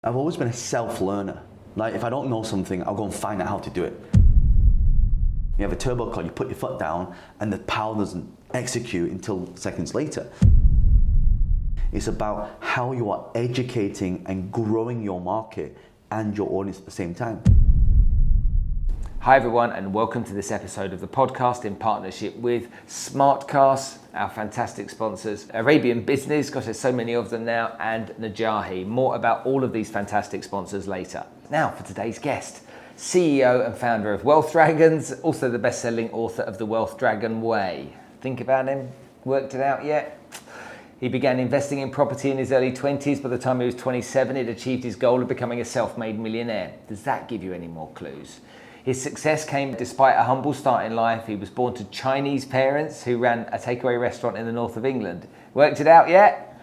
I've always been a self-learner. Like, if I don't know something, I'll go and find out how to do it. You have a turbo car, you put your foot down, and the power doesn't execute until seconds later. It's about how you are educating and growing your market and your audience at the same time. Hi everyone, and welcome to this episode of the podcast in partnership with Smartkas, our fantastic sponsors, Arabian Business, gosh there's so many of them now, and Najahi. More about all of these fantastic sponsors later. Now for today's guest, CEO and founder of Wealth Dragons, also the best-selling author of The Wealth Dragon Way. Think about him? Worked it out yet? He began investing in property in his early 20s. By the time he was 27, he'd achieved his goal of becoming a self-made millionaire. Does that give you any more clues? His success came despite a humble start in life. He was born to Chinese parents who ran a takeaway restaurant in the north of England. Worked it out yet?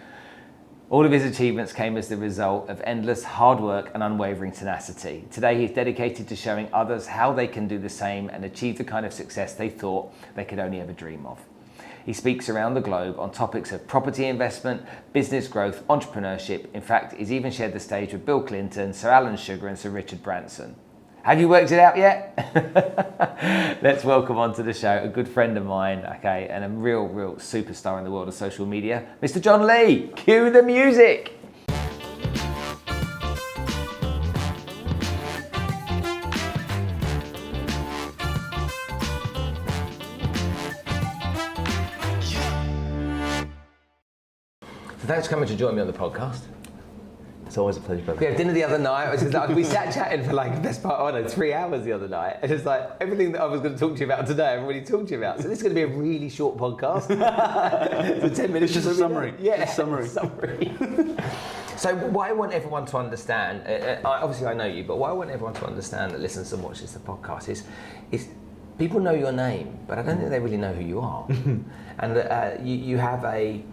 All of his achievements came as the result of endless hard work and unwavering tenacity. Today he's dedicated to showing others how they can do the same and achieve the kind of success they thought they could only ever dream of. He speaks around the globe on topics of property investment, business growth, entrepreneurship. In fact, he's even shared the stage with Bill Clinton, Sir Alan Sugar and Sir Richard Branson. Have you worked it out yet? Let's welcome onto the show a good friend of mine, okay, and a real superstar in the world of social media, Mr. John Lee. Cue the music. So thanks for coming to join me on the podcast. It's always a pleasure, brother. We had dinner the other night. We sat chatting for like the best part, 3 hours the other night. And it's like everything that I was going to talk to you about today, I've already talked to you about. So this is going to be a really short podcast. For 10 minutes. It's just a summary. Yeah, summary. So what I want everyone to understand, obviously I know you, but what I want everyone to understand that listens and watches the podcast is people know your name, but I don't think they really know who you are. And you have a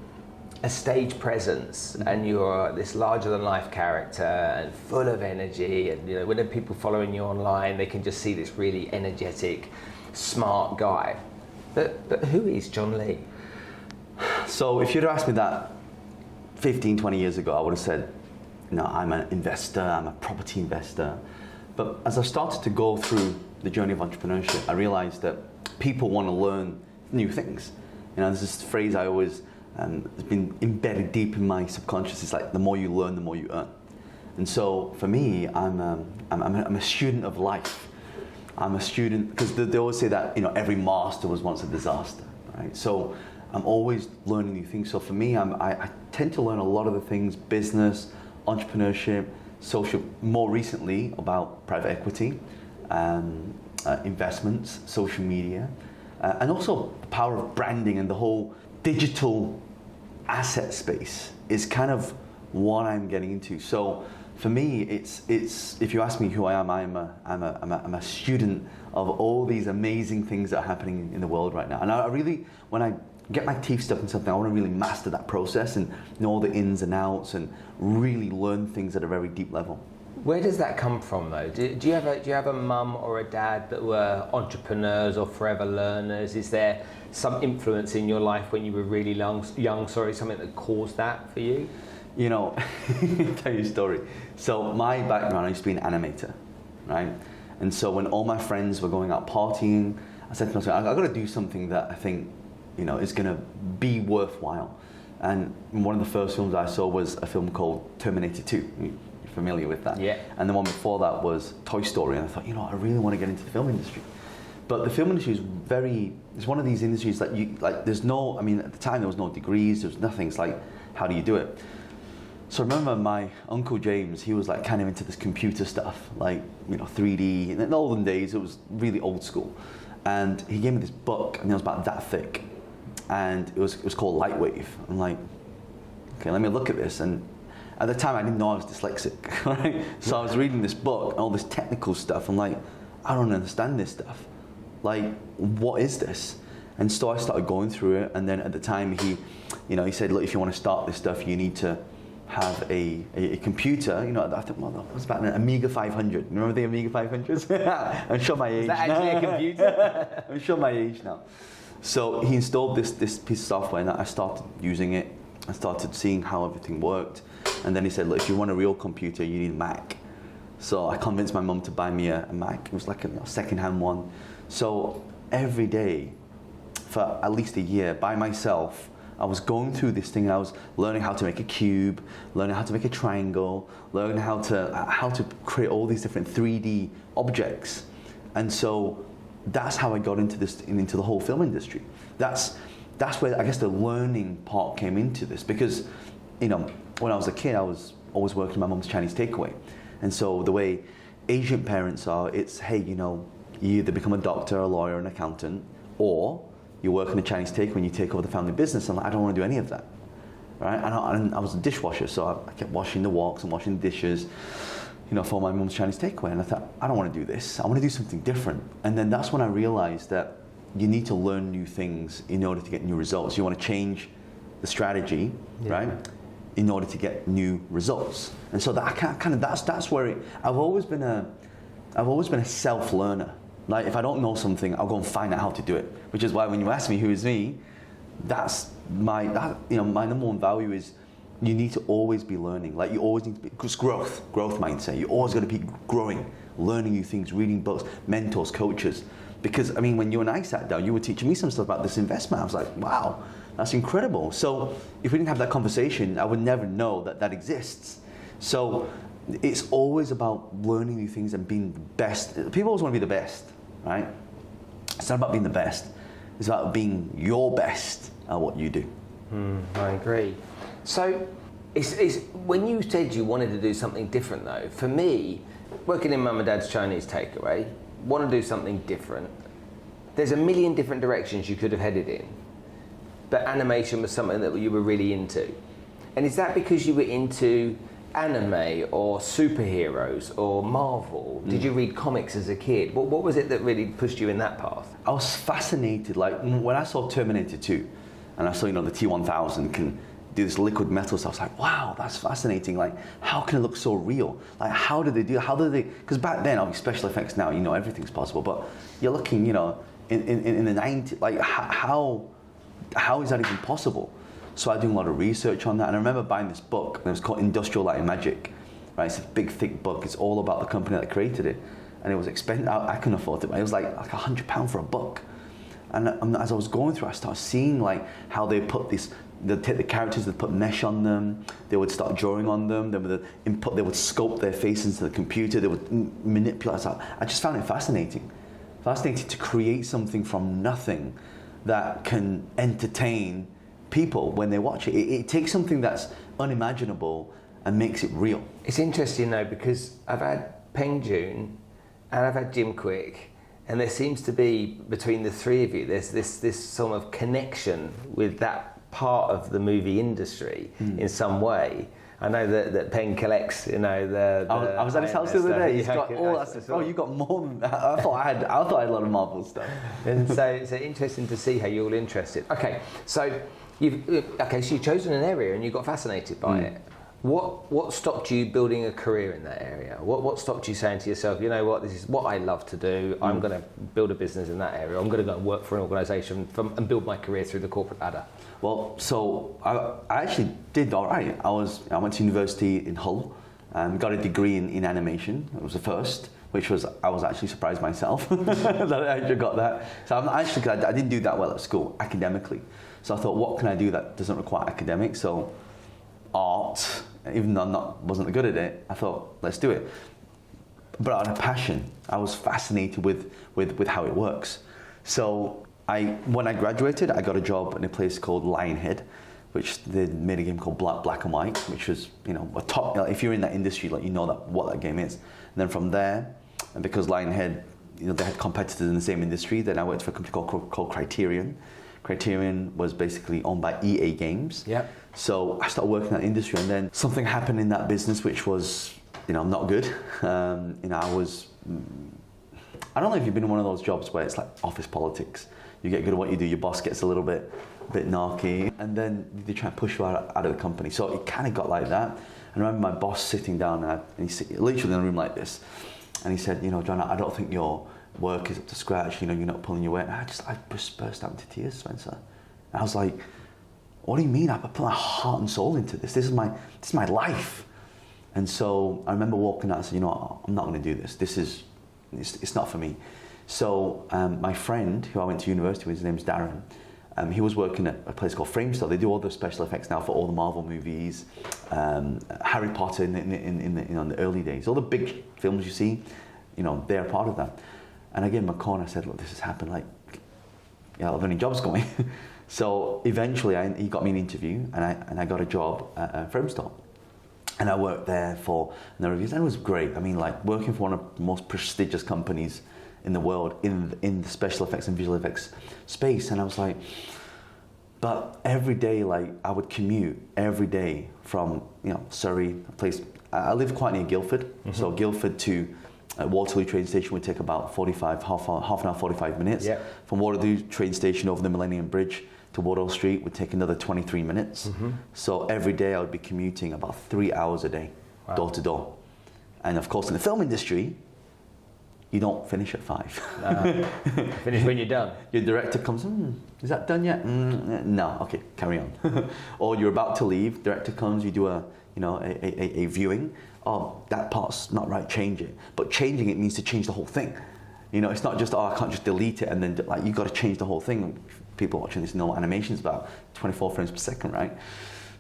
stage presence, and you're this larger than life character and full of energy, and you know, when people following you online, they can just see this really energetic, smart guy. But who is John Lee? So if you'd asked me that 15, 20 years ago, I would have said, no, I'm an investor, I'm a property investor. But as I started to go through the journey of entrepreneurship, I realized that people want to learn new things. You know, there's this phrase I always it's been embedded deep in my subconscious. It's like the more you learn, the more you earn. And so for me, I'm a student of life. I'm a student because they always say that, you know, every master was once a disaster, right? So I'm always learning new things. So for me, I tend to learn a lot of the things: business, entrepreneurship, social. More recently about private equity, investments, social media, and also the power of branding and the whole digital asset space is kind of what I'm getting into. So for me, it's if you ask me who I am, I'm a student of all these amazing things that are happening in the world right now. And I really, when I get my teeth stuck in something, I want to really master that process and know all the ins and outs and really learn things at a very deep level. Where does that come from, though? Do you have a mum or a dad that were entrepreneurs or forever learners? Is there some influence in your life when you were really young, something that caused that for you? You know, I'll tell you a story. So my background, I used to be an animator, right? And so when all my friends were going out partying, I said to myself, I've got to do something that I think, you know, is going to be worthwhile. And one of the first films I saw was a film called Terminator 2. Familiar with that? Yeah. And the one before that was Toy Story, and I thought, you know, I really want to get into the film industry. But the film industry is it's one of these industries that there's no, I mean, at the time there was no degrees, there was nothing. It's like, how do you do it? So I remember my Uncle James, he was like kind of into this computer stuff, like, you know, 3D. In the olden days, it was really old school. And he gave me this book, and it was about that thick. And it was called Lightwave. I'm like, okay, let me look at this. And at the time, I didn't know I was dyslexic, right? So I was reading this book, and all this technical stuff. I'm like, I don't understand this stuff. Like, what is this? And so I started going through it, and then at the time, he said, look, if you want to start this stuff, you need to have a computer. You know, I thought, well, that was about an Amiga 500. Remember the Amiga 500s? I'm sure my age now. Is that actually a computer? I'm sure my age now. So he installed this piece of software, and I started using it. I started seeing how everything worked. And then he said, look, if you want a real computer, you need a Mac. So I convinced my mum to buy me a Mac. It was like a second-hand one. So every day for at least a year by myself, I was going through this thing. I was learning how to make a cube, learning how to make a triangle, learning how to create all these different 3D objects. And so that's how I got into the whole film industry. That's where I guess the learning part came into this, because when I was a kid, I was always working my mum's Chinese takeaway. And so the way Asian parents are, it's, hey, you either become a doctor, a lawyer, an accountant, or you work in a Chinese takeaway and you take over the family business. I'm like, I don't want to do any of that, right? And I was a dishwasher, so I kept washing the woks and washing the dishes, for my mum's Chinese takeaway. And I thought, I don't want to do this. I want to do something different. And then that's when I realized that you need to learn new things in order to get new results. You want to change the strategy, right? In order to get new results. And so that that's where I've always been a self-learner. Like, if I don't know something, I'll go and find out how to do it. Which is why when you ask me who is me, that's my number one value is you need to always be learning. Like, you always need to be, because growth mindset. You always got to be growing, learning new things, reading books, mentors, coaches. Because when you and I sat down, you were teaching me some stuff about this investment. I was like, wow, that's incredible. So if we didn't have that conversation, I would never know that exists. So it's always about learning new things and being the best. People always want to be the best, right? It's not about being the best. It's about being your best at what you do. I agree. So it's when you said you wanted to do something different, though, for me, working in mum and dad's Chinese takeaway, want to do something different. There's a million different directions you could have headed in, but animation was something that you were really into. And is that because you were into anime or superheroes or Marvel? Did you read comics as a kid? What was it that really pushed you in that path? I was fascinated, like when I saw Terminator 2 and I saw, the T-1000 can do this liquid metal stuff. I was like, wow, that's fascinating. Like, how can it look so real? Like, how did they do it? How did they, because back then, obviously special effects now, everything's possible, but you're looking, in the 90s, like how is that even possible? So I did a lot of research on that, and I remember buying this book, and it was called Industrial Light and Magic, right? It's a big, thick book. It's all about the company that created it, and it was expensive. I couldn't afford it, but it was like £100 for a book. And as I was going through, I started seeing like how they put they'd take the characters, they'd put mesh on them, they would start drawing on them, they would sculpt their face into the computer, they would manipulate. I just found it fascinating to create something from nothing that can entertain people when they watch it. It takes something that's unimaginable and makes it real. It's interesting though, because I've had Peng Joon and I've had Jim Quick, and there seems to be, between the three of you, there's this sort of connection with that part of the movie industry in some way. I know that Peng collects, I was at his house the other day. He's got all that stuff. Oh, you got more than that. I thought I had a lot of Marvel stuff. And so it's interesting to see how you're all interested. Okay, so you've chosen an area and you got fascinated by it. What stopped you building a career in that area? What stopped you saying to yourself, you know what, this is what I love to do, I'm going to buid a business in that area, I'm going to go and work for an organisation and build my career through the corporate ladder? Well, so I actually did all right. I went to university in Hull and got a degree in animation. It was the first, I was actually surprised myself that I actually got that. So I didn't do that well at school, academically. So I thought, what can I do that doesn't require academics? So art, even though I wasn't good at it, I thought, let's do it. But I had a passion. I was fascinated with how it works. So when I graduated, I got a job in a place called Lionhead, which they made a game called Black and White, which was, a top, if you're in that industry, like, what that game is. And then from there, and because Lionhead, they had competitors in the same industry, then I worked for a company called Criterion. Criterion was basically owned by EA Games. Yeah. So I started working in that industry, and then something happened in that business which was, not good. I don't know if you've been in one of those jobs where it's like office politics. You get good at what you do, your boss gets a little bit narky, and then they try and push you out of the company. So it kind of got like that. And I remember my boss sitting down, and he's literally in a room like this, and he said, John, I don't think your work is up to scratch, you're not pulling your weight. And I just burst out into tears, Spencer. And I was like, what do you mean? I put my heart and soul into this. This is my life. And so I remember walking out and said, you know what, I'm not going to do this. It's not for me. So my friend, who I went to university with, his name's Darren, he was working at a place called Framestore. They do all the special effects now for all the Marvel movies, Harry Potter in the early days. All the big films you see, they're part of that. And I gave him a call and I said, look, this has happened. Like, yeah, I don't have any jobs going. So eventually he got me an interview and I got a job at Framestore. And I worked there for a number of years, and it was great. I mean, like working for one of the most prestigious companies in the world in the special effects and visual effects space. And I was like, but every day, like I would commute every day from Surrey, a place. I live quite near Guildford, so Guildford to Waterloo train station would take about half an hour, 45 minutes. Yeah. From Waterloo train station over the Millennium Bridge to Waterloo Street would take another 23 minutes. So every day I would be commuting about 3 hours a day, door to door. And of course in the film industry, you don't finish at 5. Finish when you're done. Your director comes, is that done yet? No, okay, carry on. Or you're about to leave, director comes, you do a viewing. Oh, that part's not right, change it. But changing it means to change the whole thing. It's not just, I can't just delete it and then like you've got to change the whole thing. People watching this know animation's about 24 frames per second, right?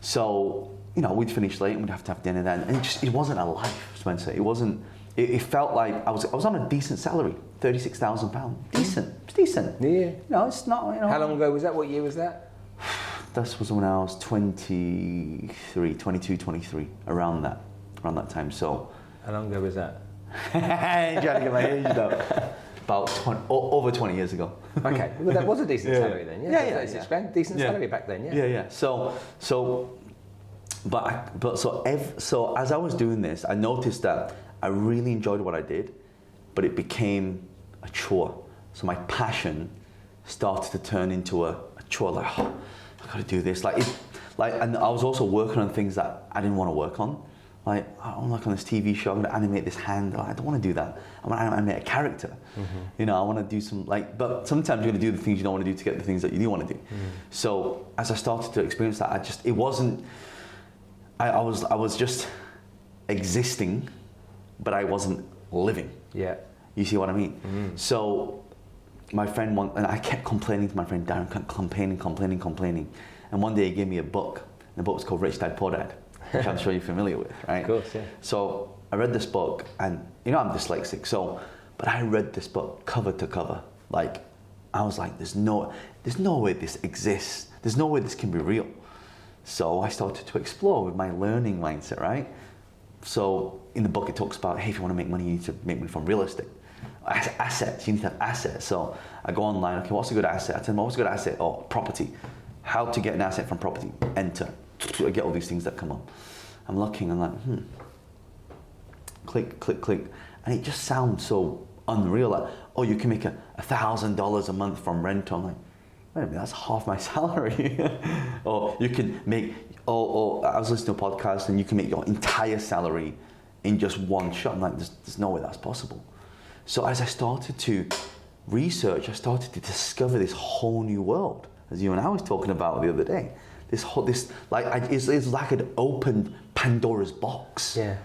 So, we'd finish late and we'd have to have dinner then. And it wasn't a life, Spencer. It felt like I was on a decent salary, £36,000. Decent, it's decent. Yeah. It's not, How long ago was that? What year was that? This was when I was 22, 23, around that time. So. How long ago was that? Trying to get my age though. About over 20 years ago. Okay, well that was a decent salary then. Yeah. $36,000, decent salary back then. Yeah. So as I was doing this, I noticed that I really enjoyed what I did, but it became a chore. So my passion started to turn into a chore. Like, I got to do this. And I was also working on things that I didn't want to work on. Like, I'm like on this TV show, I'm going to animate this hand. I don't want to do that. I want to animate a character. I want to do some, but sometimes you're going to do the things you don't want to do to get the things that you do want to do. So as I started to experience that, I was just existing, but I wasn't living. Yeah. You see what I mean? So my friend, and I kept complaining to my friend Darren, complaining. And one day he gave me a book. And the book was called Rich Dad Poor Dad, which I'm sure you're familiar with, right? Of course, yeah. So I read this book, and I'm dyslexic, but I read this book cover to cover. Like, I was like, there's no way this exists. There's no way this can be real. So I started to explore with my learning mindset, right? So in the book it talks about, hey, if you want to make money, you need to make money from real estate. Assets, you need to have assets. So I go online, okay, what's a good asset? I tell them, what's a good asset? Oh, property. How to get an asset from property? Enter. I get all these things that come up. I'm looking, I'm like, click. And it just sounds so unreal. Like, oh, you can make $1,000 a month from rental. I'm like, wait a minute, that's half my salary. Or you can make, I was listening to a podcast and you can make your entire salary in just one shot. I'm like, there's no way that's possible. So as I started to research, I started to discover this whole new world, as you and I was talking about the other day. It's like it opened Pandora's box. Yeah.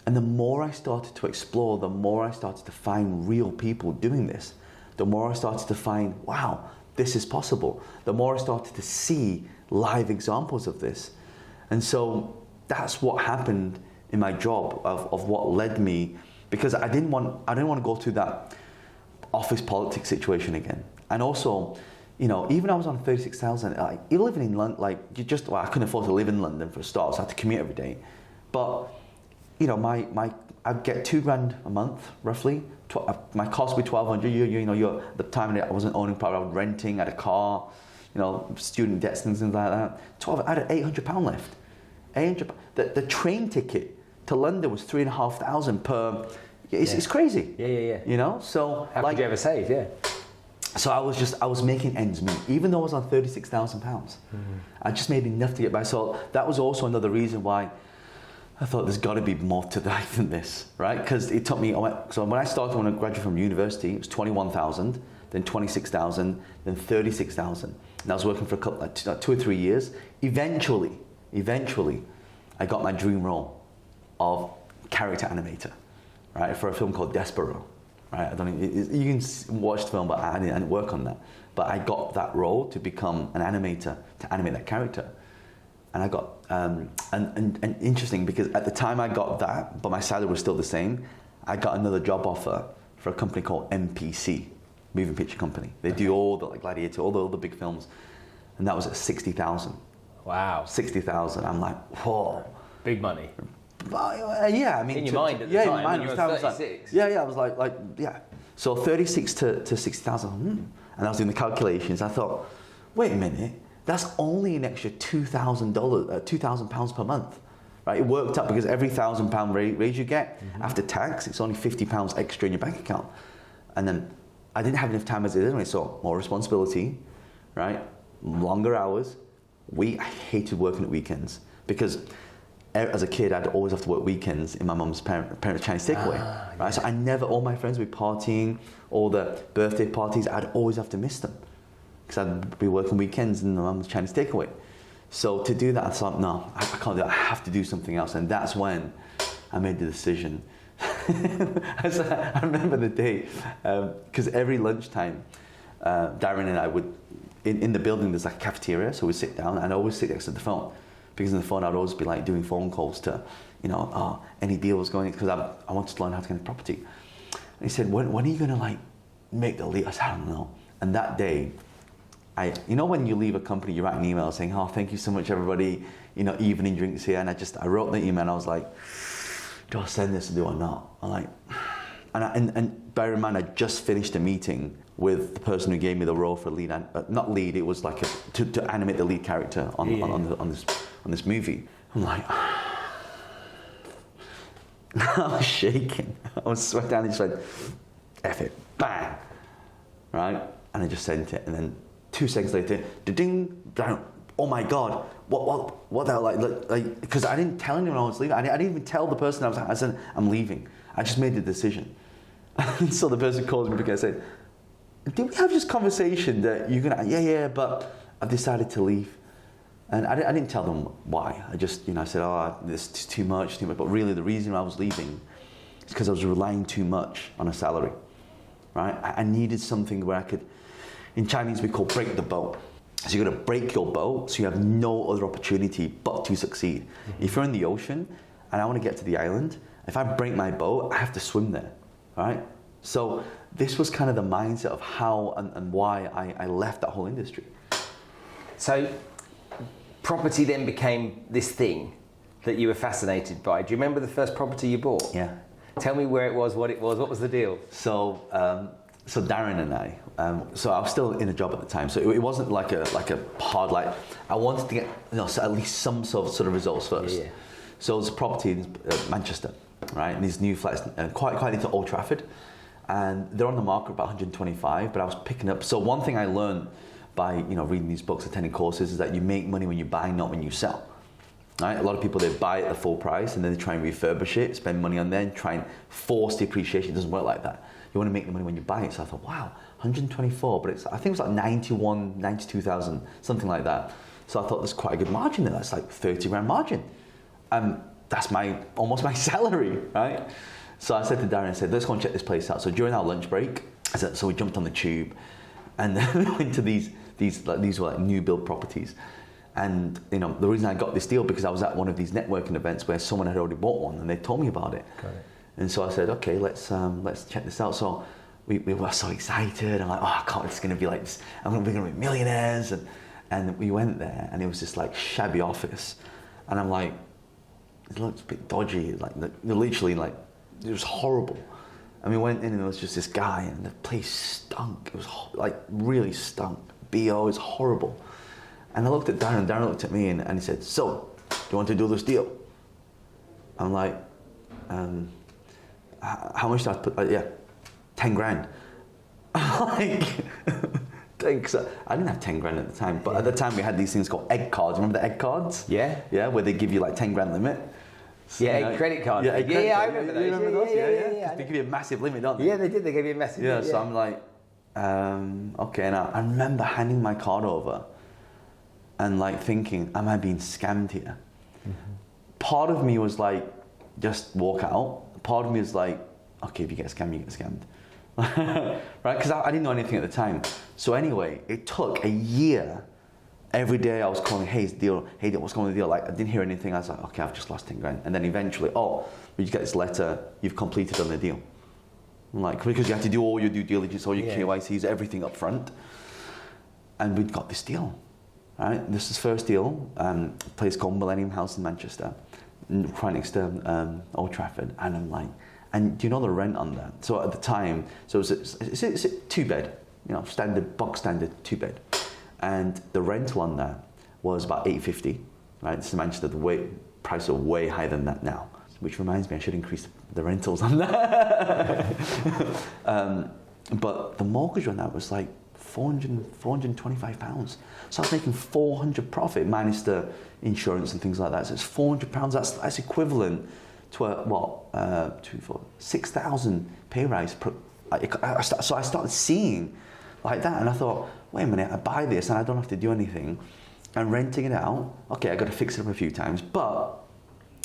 And the more I started to explore, the more I started to find real people doing this. The more I started to find, wow, this is possible. The more I started to see live examples of this. And so that's what happened in my job of what led me, because I didn't want to go through that office politics situation again. And also, even I was on 36,000, you're living in London, I couldn't afford to live in London for a start, so I had to commute every day. But, I'd get $2,000 a month, roughly. My cost would be $1,200. At the time I wasn't owning property, I was renting, I had a car, student debts and things like that. I had £800 left. The train ticket to London was $3,500 per. It's crazy. Yeah. So how could you ever save? Yeah. So I was making ends meet, even though I was on £36,000. I just made enough to get by. So that was also another reason why I thought there's got to be more to life than this, right? Because it took me. So when I graduated from university, it was 21,000, then 26,000, then 36,000. And I was working for a couple, like 2 or 3 years. Eventually, I got my dream role of character animator, right, for a film called Despero. Right, I don't know, you can watch the film, but I didn't work on that. But I got that role to become an animator, to animate that character. And I got, and interesting, because at the time I got that, but my salary was still the same, I got another job offer for a company called MPC, Moving Picture Company. They do all the, like, Gladiator, all the big films. And that was at 60,000. Wow. 60,000. I'm like, whoa. Big money. Yeah, I mean, in your mind at the time, in my mind, when you were I was 36. Like, I was like, yeah. So 36 to 60,000, and I was doing the calculations. I thought, wait a minute, that's only an extra £2,000 per month, right? It worked out because every £1,000 raise you get after tax, it's only £50 extra in your bank account. And then I didn't have enough time as it is anyway, so more responsibility, right? Longer hours. I hated working at weekends because as a kid, I'd always have to work weekends in my mum's parents' Chinese takeaway. Right? Yeah. So I never, all my friends would be partying, all the birthday parties, I'd always have to miss them because I'd be working weekends in my mum's Chinese takeaway. So to do that, I thought, no, I can't do that. I have to do something else. And that's when I made the decision. I remember the day, because every lunchtime, Darren and I would, in the building, there's like a cafeteria, so we'd sit down, and I always sit next to the phone. Because on the phone, I'd always be like doing phone calls to, any deals going, because I wanted to learn how to get into property. And he said, when are you going to like make the leap? I said, I don't know. And that day, when you leave a company, you write an email saying, oh, thank you so much, everybody, evening drinks here. And I wrote the email, and I was like, do I send this or do I not? I'm like, and bear in mind, I just finished a meeting with the person who gave me the role for lead, not lead, it was like to animate the lead character on this movie. I'm like, I was shaking. I was sweating, and just went, F it, bang, right? And I just sent it, and then 2 seconds later, ding, down. Oh my God, what the hell, like, because I didn't tell anyone I was leaving. I didn't even tell the person I said, I'm leaving. I just made the decision. And so the person calls me because I said, did we have this conversation that you're gonna, yeah, but I've decided to leave. And I didn't tell them why. I just, I said, oh, this is too much. But really the reason I was leaving is because I was relying too much on a salary, right? I needed something where I could, in Chinese we call break the boat. So you're gonna break your boat so you have no other opportunity but to succeed. If you're in the ocean and I wanna get to the island, if I break my boat, I have to swim there, right? So this was kind of the mindset of how and why I left that whole industry. So property then became this thing that you were fascinated by. Do you remember the first property you bought? Yeah. Tell me where it was, what was the deal? So Darren and I, so I was still in a job at the time. So it wasn't like a hard, like, I wanted to get so at least some sort of results first. Yeah. So it was a property in Manchester, right? And these new flats, quite into Old Trafford. And they're on the market about 125, but I was picking up. So one thing I learned by reading these books, attending courses, is that you make money when you buy, not when you sell. Right? A lot of people, they buy it at full price and then they try and refurbish it, spend money on them, try and force the appreciation. It doesn't work like that. You want to make the money when you buy it. So I thought, wow, 124, but I think it was like 91, 92,000, something like that. So I thought there's quite a good margin there. That's like 30 grand margin. That's almost my salary, right? So I said to Darren, I said, let's go and check this place out. So during our lunch break, so we jumped on the tube and then we went to these were like new build properties. And the reason I got this deal because I was at one of these networking events where someone had already bought one and they told me about it. Got it. And so I said, okay, let's check this out. So we were so excited. I'm like, oh, I can't, it's gonna be like this. We're gonna be millionaires. And we went there and it was this like shabby office. And I'm like, it looks a bit dodgy. Like literally like, it was horrible. And we went in and there was just this guy and the place stunk. It was like really stunk. BO, it was horrible. And I looked at Darren, Darren looked at me and he said, so, do you want to do this deal? I'm like, how much did I put? Yeah, 10 grand. Like, thanks. I didn't have 10 grand at the time, but at the time we had these things called egg cards. Remember the egg cards? Yeah. Yeah, where they give you like 10 grand limit. So, egg credit card. Yeah, I remember those. You remember those? Yeah. They give you a massive limit, don't they? Yeah, they did. They gave you a massive limit. So I'm like, okay. Now I remember handing my card over and like thinking, am I being scammed here? Part of me was like, just walk out. Part of me is like, okay, if you get scammed, you get scammed. Right? Because I didn't know anything at the time. So anyway, it took a year. Every day I was calling, hey, deal, what's going on with the deal? Like, I didn't hear anything. I was like, okay, I've just lost 10 grand. And then eventually, you get this letter, you've completed on the deal. Like, because you have to do all your due diligence, all your KYCs, everything up front. And we'd got this deal, right? This is first deal, a place called Millennium House in Manchester, right next to Old Trafford. And I'm like, and do you know the rent on that? So at the time, it's a 2-bed, box standard 2-bed. And the rental on that was about $850, right? This is Manchester, the prices are way higher than that now. Which reminds me, I should increase the rentals on that. But the mortgage on that was like £425. So I was making 400 profit minus the insurance and things like that. So it's £400. That's equivalent to a 6,000 pay rise. So I started seeing like that, and I thought, wait a minute, I buy this and I don't have to do anything. And renting it out, okay, I got to fix it up a few times. But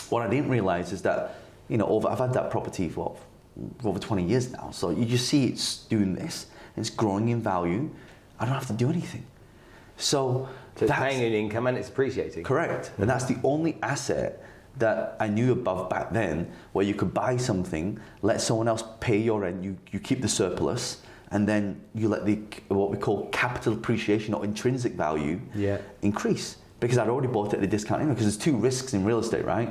what I didn't realize is that, I've had that property for over 20 years now. So you just see it's doing this, and it's growing in value. I don't have to do anything. So it's paying an income and it's appreciating. Correct. And that's the only asset that I knew above back then, where you could buy something, let someone else pay your rent, you keep the surplus, and then you let what we call capital appreciation or intrinsic value increase. Because I'd already bought it at a discount anyway, because there's two risks in real estate, right?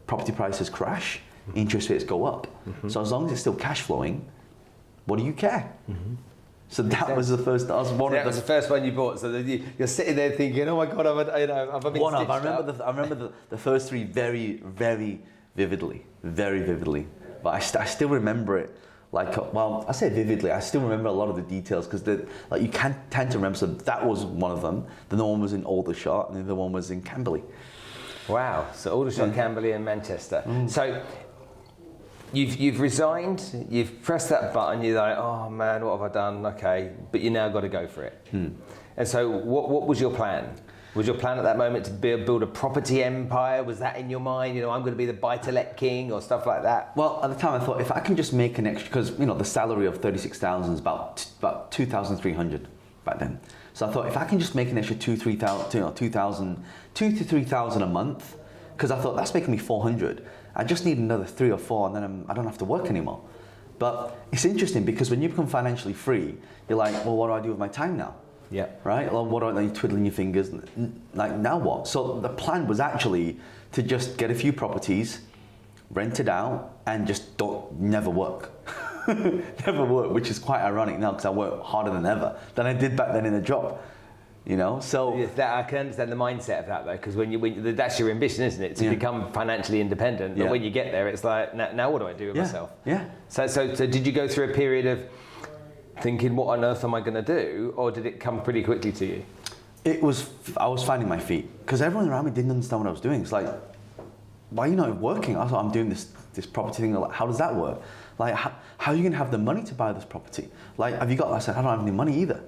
Property prices crash, interest rates go up. So as long as it's still cash flowing, what do you care? So that was the first. That was the first one you bought. So you're sitting there thinking, "Oh my God, I've been one of. I remember the first three very, very vividly, But I still remember it. Like, well, I say vividly. I still remember a lot of the details because you can't tend to remember. So that was one of them. The other one was in Aldershot, and the other one was in Camberley. Wow. So Aldershot, Camberley, and Manchester. So you've resigned. You've pressed that button. You're like, oh man, what have I done? Okay, but you now got to go for it. And so, what was your plan? Was your plan at that moment to build a property empire? Was that in your mind? I'm going to be the buy-to-let king or stuff like that? Well, at the time I thought, if I can just make an extra, because the salary of 36,000 is about 2,300 back then. So I thought, if I can just make an extra 2,000 to 3,000 a month, because I thought that's making me 400. I just need another 3 or 4, and then I don't have to work anymore. But it's interesting because when you become financially free, you're like, well, what do I do with my time now? Yeah. Right? Well, what are you twiddling your fingers? Like, now what? So the plan was actually to just get a few properties, rent it out, and just never work. Never work, which is quite ironic now because I work harder than ever than I did back then in a job. So yes, I can understand the mindset of that though, because when that's your ambition, isn't it, to become financially independent? But when you get there, it's like, now what do I do with myself? Yeah. So did you go through a period of thinking, what on earth am I going to do, or did it come pretty quickly to you? I was finding my feet because everyone around me didn't understand what I was doing. It's like, why are you not working? I thought, I'm doing this property thing. Like, how does that work? Like, how are you going to have the money to buy this property? Like, have you got? I said, I don't have any money either.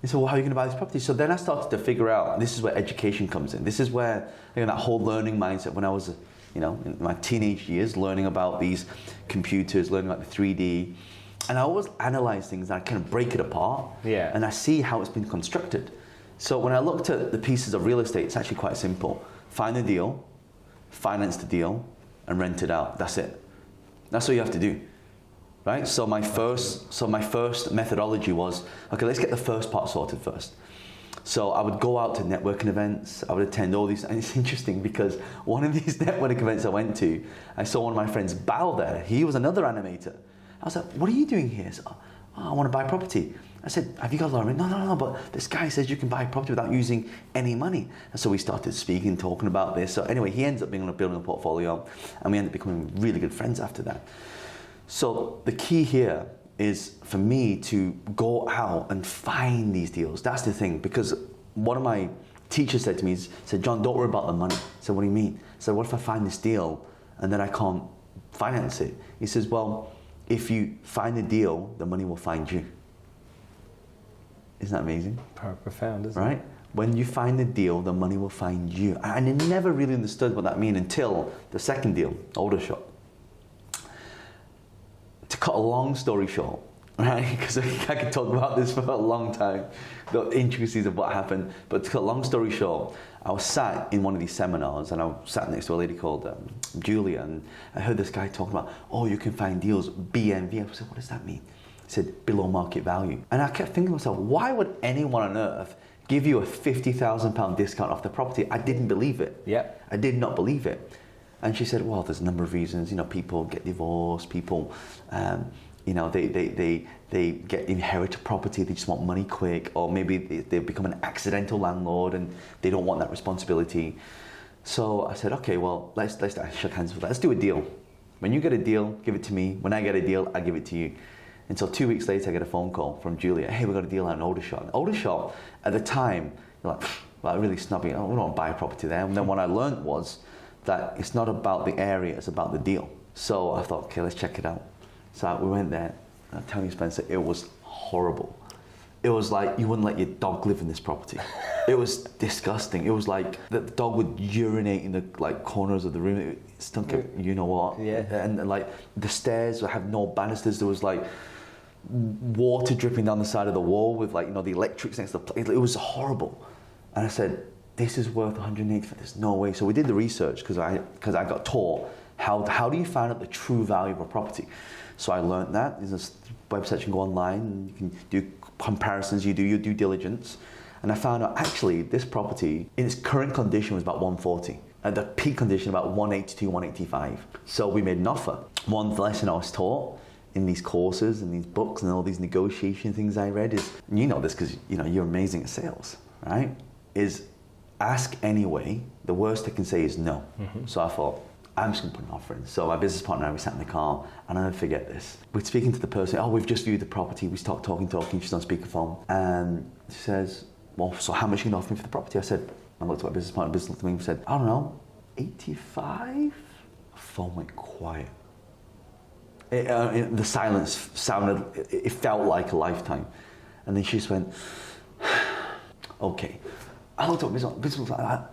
He said, well, how are you going to buy this property? So then I started to figure out, this is where education comes in. This is where, that whole learning mindset, when I was, in my teenage years, learning about these computers, learning about the 3D. And I always analyze things and I kind of break it apart. Yeah. And I see how it's been constructed. So when I looked at the pieces of real estate, it's actually quite simple. Find the deal, finance the deal, and rent it out. That's it. That's all you have to do. Right? So my first methodology was, okay, let's get the first part sorted first. So I would go out to networking events, I would attend all these, and it's interesting because one of these networking events I went to, I saw one of my friends bow there. He was another animator. I was like, what are you doing here? So, I want to buy property. I said, have you got a lot of money? No, but this guy says you can buy property without using any money. And so we started speaking, talking about this. So anyway, he ends up building a portfolio, and we ended up becoming really good friends after that. So the key here is for me to go out and find these deals. That's the thing, because one of my teachers said to me, said, John, don't worry about the money. I said, what do you mean? I said, what if I find this deal and then I can't finance it? He says, well, if you find a deal, the money will find you. Isn't that amazing? Profound, isn't it? Right? When you find the deal, the money will find you. And I never really understood what that meant until the second deal, older shop. To cut a long story short, right? Because I could talk about this for a long time, the intricacies of what happened. But to cut a long story short, I was sat in one of these seminars, and I sat next to a lady called Julia, and I heard this guy talking about, oh, you can find deals BMV. I said, what does that mean? He said, below market value. And I kept thinking to myself, why would anyone on earth give you a £50,000 discount off the property? I didn't believe it. Yep. I did not believe it. And she said, well, there's a number of reasons. You know, people get divorced, people, you know, they get inherited property, they just want money quick, or maybe they become an accidental landlord and they don't want that responsibility. So I said, okay, well, I shook hands with that. Let's do a deal. When you get a deal, give it to me. When I get a deal, I give it to you. And so 2 weeks later, I get a phone call from Julia. Hey, we got a deal at an older shop. An older shop, at the time, you're like, well, really snobby. Oh, we don't buy a property there. And then what I learned was that it's not about the area, it's about the deal. So I thought, okay, let's check it out. So we went there. I'm telling you, Spencer, it was horrible. It was like you wouldn't let your dog live in this property. It was disgusting. It was like the dog would urinate in the like corners of the room. It stunk of you know what. Yeah. And like the stairs would have no banisters. There was like water dripping down the side of the wall with like, you know, the electrics next to the it was horrible. And I said, this is worth 180. There's no way. So we did the research because I got taught how do you find out the true value of a property. So I learned that. There's a website you can go online and you can do comparisons, you do your due diligence. And I found out actually this property in its current condition was about 140. At the peak condition about 182, 185. So we made an offer. One lesson I was taught in these courses and these books and all these negotiation things I read is, and you know this because you know you're amazing at sales, right? Is ask anyway. The worst they can say is no. Mm-hmm. So I thought, I'm just going to put an offer in. So my business partner and I, we sat in the car, and I'll never forget this. We're speaking to the person, oh, we've just viewed the property. We start talking, she's on speakerphone. And she says, well, so how much are you going to offer me for the property? I said, I looked at my business partner, looked at me and said, I don't know, 85? The phone went quiet. The silence sounded, it felt like a lifetime. And then she just went, okay. I looked at my business like that.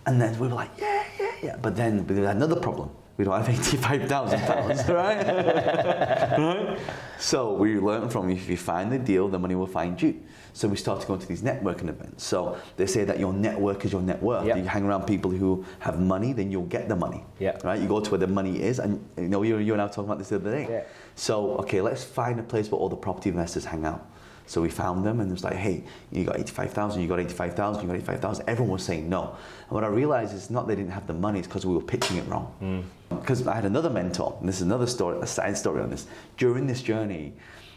And then we were like, yeah. But then we had another problem. We don't have £85,000, right? Right? So we learned from, if you find the deal, the money will find you. So we started going to these networking events. So they say that your network is your net worth. Yep. You hang around people who have money, then you'll get the money. Yep. Right? You go to where the money is, and you know you and I were talking about this the other day. Yeah. So okay, let's find a place where all the property investors hang out. So we found them, and it was like, hey, you got 85,000, you got 85,000, you got 85,000. Everyone was saying no. And what I realized is not they didn't have the money, it's because we were pitching it wrong. Because I had another mentor, and this is another story, a side story on this. During this journey,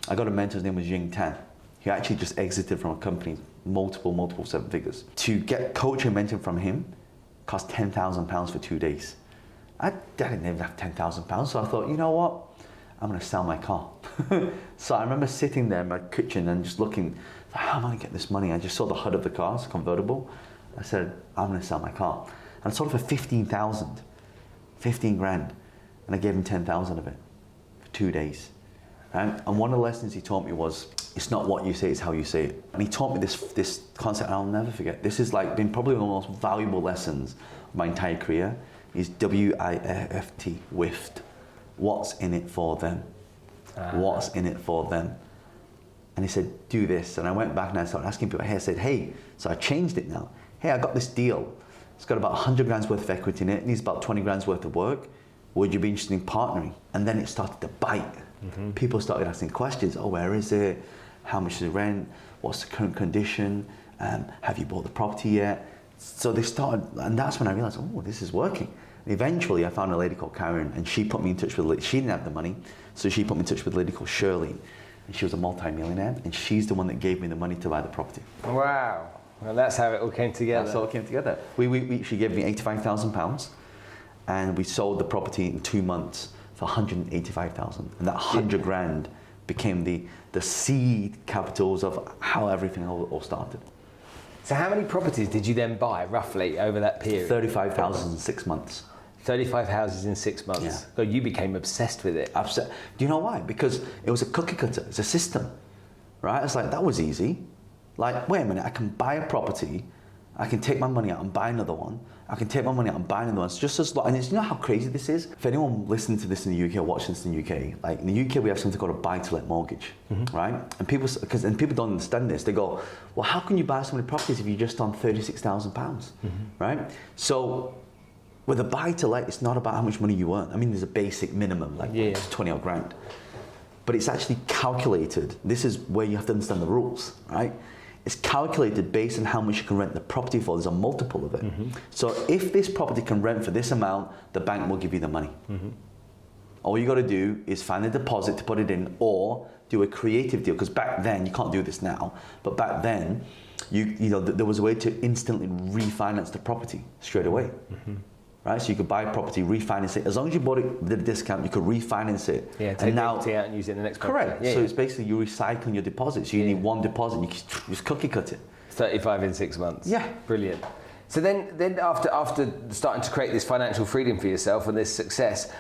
I got a mentor, his name was Ying Tan. He actually just exited from a company, multiple 7 figures. To get coaching and mentoring from him cost £10,000 for 2 days. I didn't even have £10,000, so I thought, you know what? I'm going to sell my car. So I remember sitting there in my kitchen and just looking, how am I going to get this money? I just saw the HUD of the car, it's convertible. I said, I'm going to sell my car. And I sold it for 15 grand. And I gave him 10,000 of it for 2 days. And one of the lessons he taught me was, it's not what you say, it's how you say it. And he taught me this concept, and I'll never forget. This has like been probably one of the most valuable lessons of my entire career, is WIFT, WIFT. What's in it for them? What's in it for them? And he said, do this. And I went back and I started asking people, hey, I said, hey, so I changed it now. Hey, I got this deal. It's got about 100 grand's worth of equity in it. It needs about 20 grand's worth of work. Would you be interested in partnering? And then it started to bite. Mm-hmm. People started asking questions. Oh, where is it? How much is the rent? What's the current condition? Have you bought the property yet? So they started, and that's when I realized, oh, this is working. And eventually I found a lady called Karen, and she put me in touch with a lady. She didn't have the money, so she put me in touch with a lady called Shirley. And she was a multi-millionaire, and she's the one that gave me the money to buy the property. Wow. Well, that's how it all came together. That's how it came together. She gave me £85,000, and we sold the property in 2 months for 185,000. And that 100 grand became the seed capitals of how everything all started. So how many properties did you then buy, roughly, over that period? 35,000 in 6 months. 35 houses in 6 months. Yeah. So you became obsessed with it. Do you know why? Because it was a cookie cutter. It's a system, right? It's like, that was easy. Like, wait a minute, I can buy a property, I can take my money out and buy another one, I can take my money out and buy another one. It's just as long, and you know how crazy this is? If anyone listening to this in the UK or watching this in the UK, like in the UK we have something called a buy-to-let mortgage, right? And people don't understand this. They go, well, how can you buy so many properties if you're just on £36,000, right? So with a buy-to-let, it's not about how much money you earn. I mean, there's a basic minimum, like it's 20 odd grand. But it's actually calculated. This is where you have to understand the rules, right? It's calculated based on how much you can rent the property for. There's a multiple of it. So if this property can rent for this amount, the bank will give you the money. All you got to do is find a deposit to put it in, or do a creative deal. Because back then, you can't do this now, but back then, there was a way to instantly refinance the property straight away. Right, so you could buy a property, refinance it. As long as you bought it with a discount, you could refinance it. Yeah, take the equity out and use it in the next property. Correct. So it's basically you're recycling your deposit. So you need one deposit, you just cookie cut it. 35 in 6 months. Yeah. Brilliant. So then after starting to create this financial freedom for yourself and this success,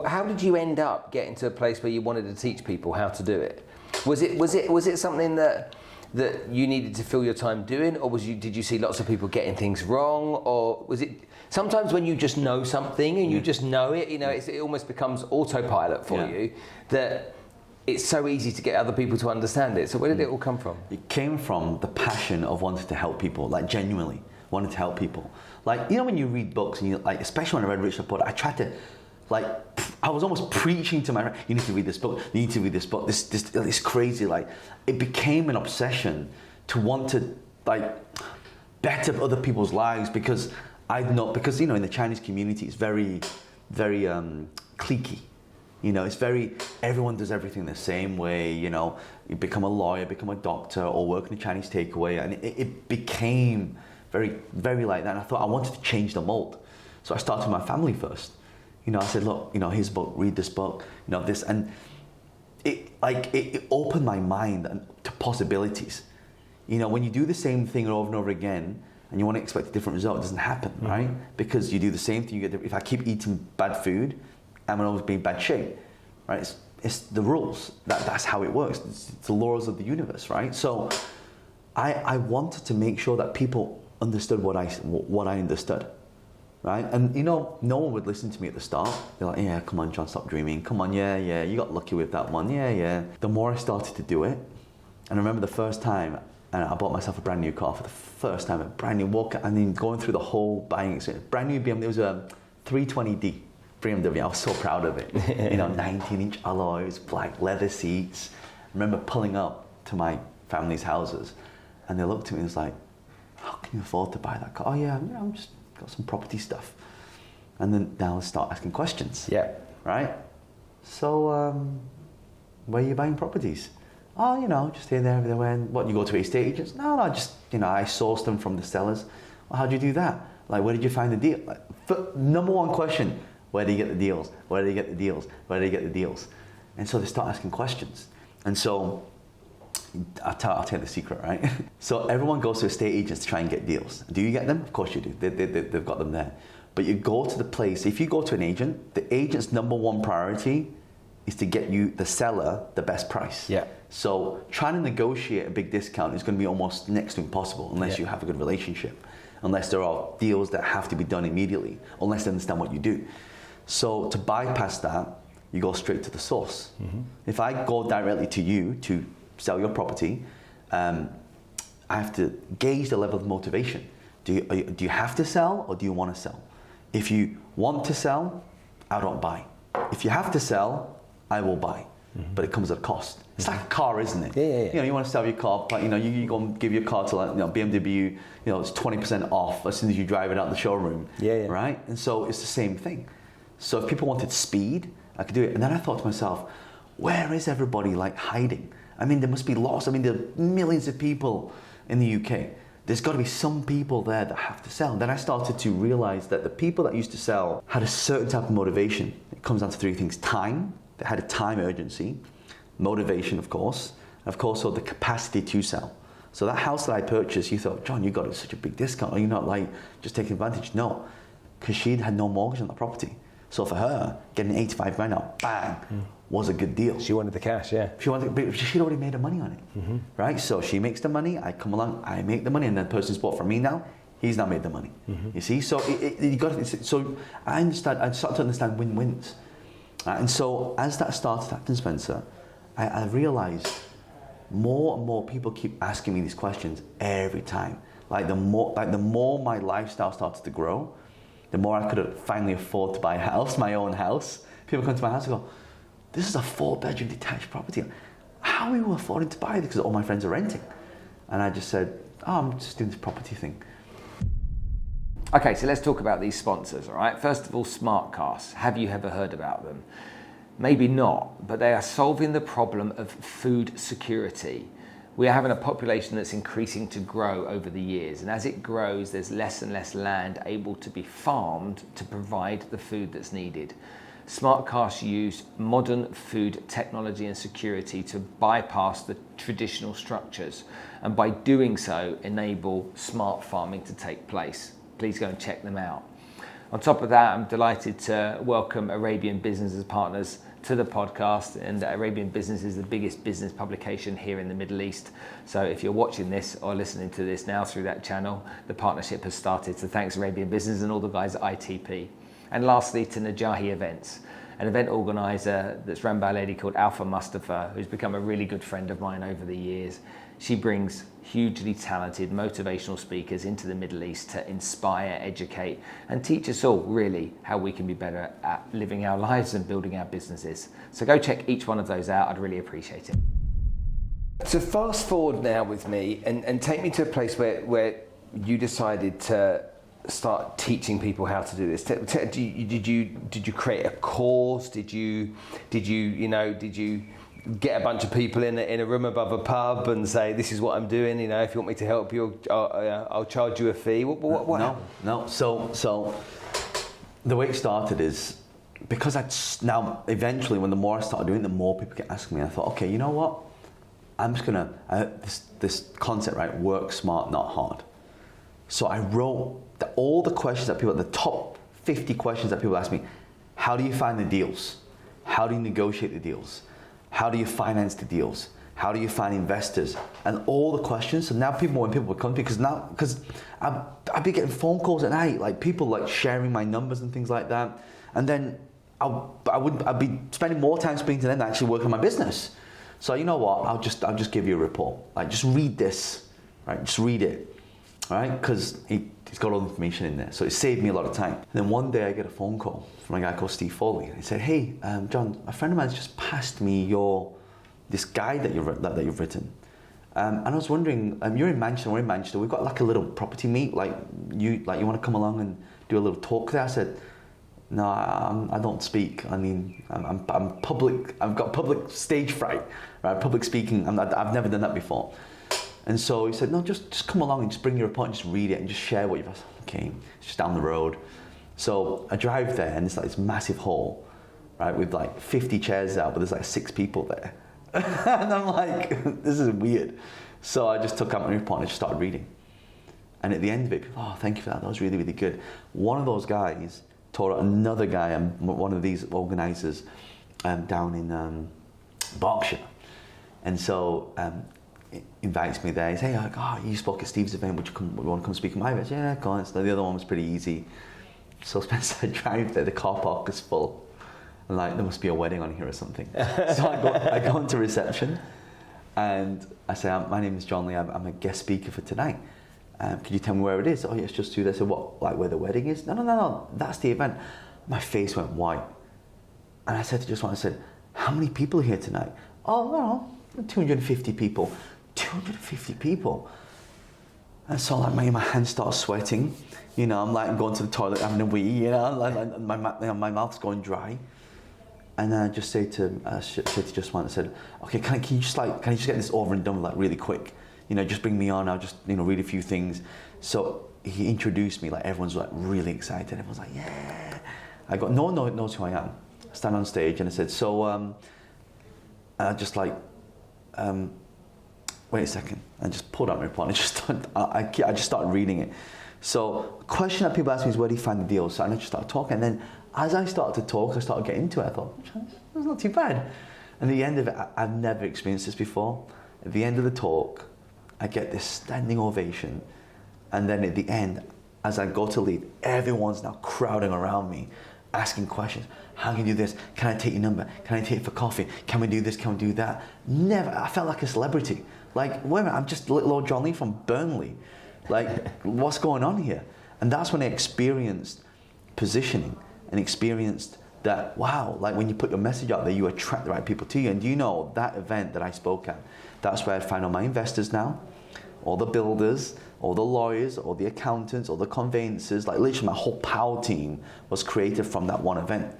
how did you end up getting to a place where you wanted to teach people how to do it? Was it something that you needed to fill your time doing, or did you see lots of people getting things wrong, or was it sometimes when you just know something and you just know it, it almost becomes autopilot for you, that it's so easy to get other people to understand it. So where did it all come from? It came from the passion of wanting to help people, like genuinely wanting to help people. Like, when you read books and especially when I read Rich Dad Poor Dad, I tried to, I was almost preaching to my friend, you need to read this book, you need to read this book, this crazy, it became an obsession to want to, better other people's lives, because in the Chinese community it's very, very cliquey. It's very, everyone does everything the same way, you become a lawyer, become a doctor, or work in a Chinese takeaway, and it became very, very like that. And I thought I wanted to change the mold. So I started with my family first. I said, look, here's a book, read this book, this, and it opened my mind to possibilities. When you do the same thing over and over again, and you want to expect a different result, it doesn't happen, right? Because you do the same thing, if I keep eating bad food, I'm gonna always be in bad shape, right? It's the rules, that's how it works. It's the laws of the universe, right? So I wanted to make sure that people understood what I understood. Right? And no one would listen to me at the start. They're like, yeah, come on, John, stop dreaming. Come on, yeah, you got lucky with that one. Yeah. The more I started to do it, and I remember the first time, and I bought myself a brand new car for the first time, a brand new walk, and then going through the whole buying experience. Brand new BMW, it was a 320D BMW. I was so proud of it. 19-inch alloys, black leather seats. I remember pulling up to my family's houses, and they looked at me and was like, how can you afford to buy that car? Oh yeah, I'm just got some property stuff. And then now let's start asking questions. Yeah. Right? So, where are you buying properties? Oh, just here, there, everywhere. And what, you go to estate agents? No, just, I source them from the sellers. Well, how do you do that? Where did you find the deal? Number one question, where do you get the deals? Where do you get the deals? Where do you get the deals? And so they start asking questions. And so, I'll tell you the secret, right? So everyone goes to estate agents to try and get deals. Do you get them? Of course you do. They've got them there. But you go to the place, if you go to an agent, the agent's number one priority is to get you, the seller, the best price. Yeah. So trying to negotiate a big discount is going to be almost next to impossible unless you have a good relationship, unless there are deals that have to be done immediately, unless they understand what you do. So to bypass that, you go straight to the source. If I go directly to you to sell your property, I have to gauge the level of motivation. Do you have to sell, or do you want to sell? If you want to sell, I don't buy. If you have to sell, I will buy. But it comes at a cost. It's like a car, isn't it? Yeah. You want to sell your car, but you go and give your car to BMW, it's 20% off as soon as you drive it out the showroom. Yeah. Right? And so it's the same thing. So if people wanted speed, I could do it. And then I thought to myself, where is everybody hiding? There must be lots. There are millions of people in the UK. There's got to be some people there that have to sell. Then I started to realize that the people that used to sell had a certain type of motivation. It comes down to three things. Time, they had a time urgency. Motivation, of course. And of course, so the capacity to sell. So that house that I purchased, you thought, John, you got such a big discount. Are you not just taking advantage? No, because she had no mortgage on the property. So for her, getting 85 grand out, bang, was a good deal. She wanted the cash, yeah. But she'd already made her money on it, right? So she makes the money, I come along, I make the money, and the person's bought from me now, he's now made the money. You see, so you got to, so I started to understand win-wins. And so as that started happening, Spencer, I realized more and more people keep asking me these questions every time. Like the more my lifestyle started to grow, the more I could finally afford to buy a house, my own house. People come to my house and go, this is a 4-bedroom detached property. How are you affording to buy it? Because all my friends are renting. And I just said, I'm just doing this property thing. Okay, so let's talk about these sponsors, all right? First of all, Smartkas. Have you ever heard about them? Maybe not, but they are solving the problem of food security. We are having a population that's increasing to grow over the years, and as it grows, there's less and less land able to be farmed to provide the food that's needed. Smartkas use modern food technology and security to bypass the traditional structures, and by doing so, enable smart farming to take place. Please go and check them out. On top of that, I'm delighted to welcome Arabian Business as partners to the podcast, and Arabian Business is the biggest business publication here in the Middle East. So if you're watching this or listening to this now through that channel, the partnership has started. So thanks Arabian Business and all the guys at ITP. And lastly, to Najahi Events, an event organizer that's run by a lady called Alpha Mustafa, who's become a really good friend of mine over the years. She brings hugely talented motivational speakers into the Middle East to inspire, educate, and teach us all really how we can be better at living our lives and building our businesses. So go check each one of those out. I'd really appreciate it. So fast forward now with me and take me to a place where you decided to start teaching people how to do this. Did you create a course? Did you get a bunch of people in a room above a pub and say, this is what I'm doing, if you want me to help you, I'll charge you a fee? What No. So the way it started is because now eventually when the more I started doing it, the more people get asking me. I thought, okay, you know what? I'm just gonna this concept, right? Work smart, not hard. So I wrote all the questions that people, the top 50 questions that people ask me. How do you find the deals? How do you negotiate the deals? How do you finance the deals? How do you find investors? And all the questions. So now when people would come to me, because I'd be getting phone calls at night, like people like sharing my numbers and things like that. And then I'd be spending more time speaking to them than actually working on my business. So you know what? I'll just give you a report. Like just read this, right? Just read it, all right? Because it's got all the information in there. So it saved me a lot of time. And then one day I get a phone call from a guy called Steve Foley. He said, hey, John, a friend of mine's just passed me this guide that you've written. And I was wondering, you're in Manchester, we're in Manchester. We've got like a little property meet. Like you want to come along and do a little talk there? I said, no, I don't speak. I mean, I'm public. I've got public stage fright, right? Public speaking. I've never done that before. And so he said, no, just come along and just bring your report and just read it and just share what you've. Okay, it's just down the road. So I drive there and it's like this massive hall, right, with like 50 chairs out, but there's like 6 people there. And I'm like, this is weird. So I just took out my report and I just started reading. And at the end of it, people, thank you for that. That was really, really good. One of those guys taught another guy, one of these organizers down in Berkshire. And so invites me there. He says, hey, you spoke at Steve's event. Would you want to come speak at my event? Yeah, go on. So the other one was pretty easy. So Spencer, I drive there, the car park is full. And like, there must be a wedding on here or something. So I go into reception and I say, my name is John Lee, I'm a guest speaker for tonight. Could you tell me where it is? Oh, yeah, it's just through there. So what, like where the wedding is? No, that's the event. My face went white. And I said to just one, I said, how many people are here tonight? Oh, no, 250 people. 250 people. And so like my hands start sweating. I'm like going to the toilet having a wee, like my mouth's going dry. And then I just say to just one, I said, okay, can you just get this over and done with like really quick? Just bring me on, I'll just, read a few things. So he introduced me, like everyone's like really excited. Everyone's like, yeah. No one knows who I am. I stand on stage and I said, so, I just like, wait a second. I just pulled out my report and I just started reading it. So the question that people ask me is, where do you find the deals? So I just started talking, and then as I started to talk, I started getting into it. I thought, that's not too bad. And at the end of it, I've never experienced this before. At the end of the talk, I get this standing ovation. And then at the end, as I go to leave, everyone's now crowding around me, asking questions. How can you do this? Can I take your number? Can I take it for coffee? Can we do this? Can we do that? Never. I felt like a celebrity. Like, wait a minute, I'm just little old John Lee from Burnley. Like, what's going on here? And that's when I experienced positioning and experienced that, wow, like when you put your message out there, you attract the right people to you. And you know, that event that I spoke at, that's where I find all my investors now, all the builders, all the lawyers, all the accountants, all the conveyancers, like literally my whole power team was created from that one event.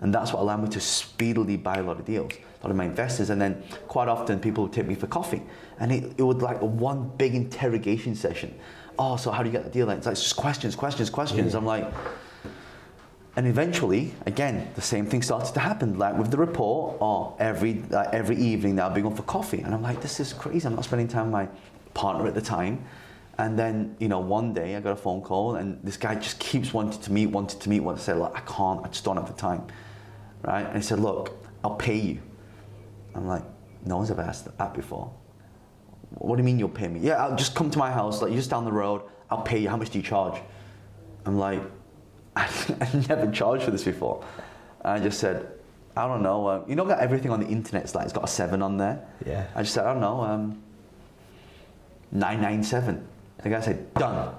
And that's what allowed me to speedily buy a lot of deals, a lot of my investors. And then quite often people would take me for coffee. And it would like one big interrogation session. Oh, so how do you get the deal? It's like just questions. Yeah. I'm like, and eventually, again, the same thing started to happen. Like with the report, every evening now I'll be going for coffee. And I'm like, this is crazy. I'm not spending time with my partner at the time. And then, one day I got a phone call and this guy just keeps wanting to meet. I said, look, I can't, I just don't have the time. Right? And he said, look, I'll pay you. I'm like, no one's ever asked that before. What do you mean you'll pay me? Yeah, I'll just come to my house, like you're just down the road, I'll pay you. How much do you charge? I'm like, I never charged for this before. And I just said, I don't know. Got everything on the internet's like, it's got a 7 on there. Yeah. I just said, I don't know, 997. The guy said, done.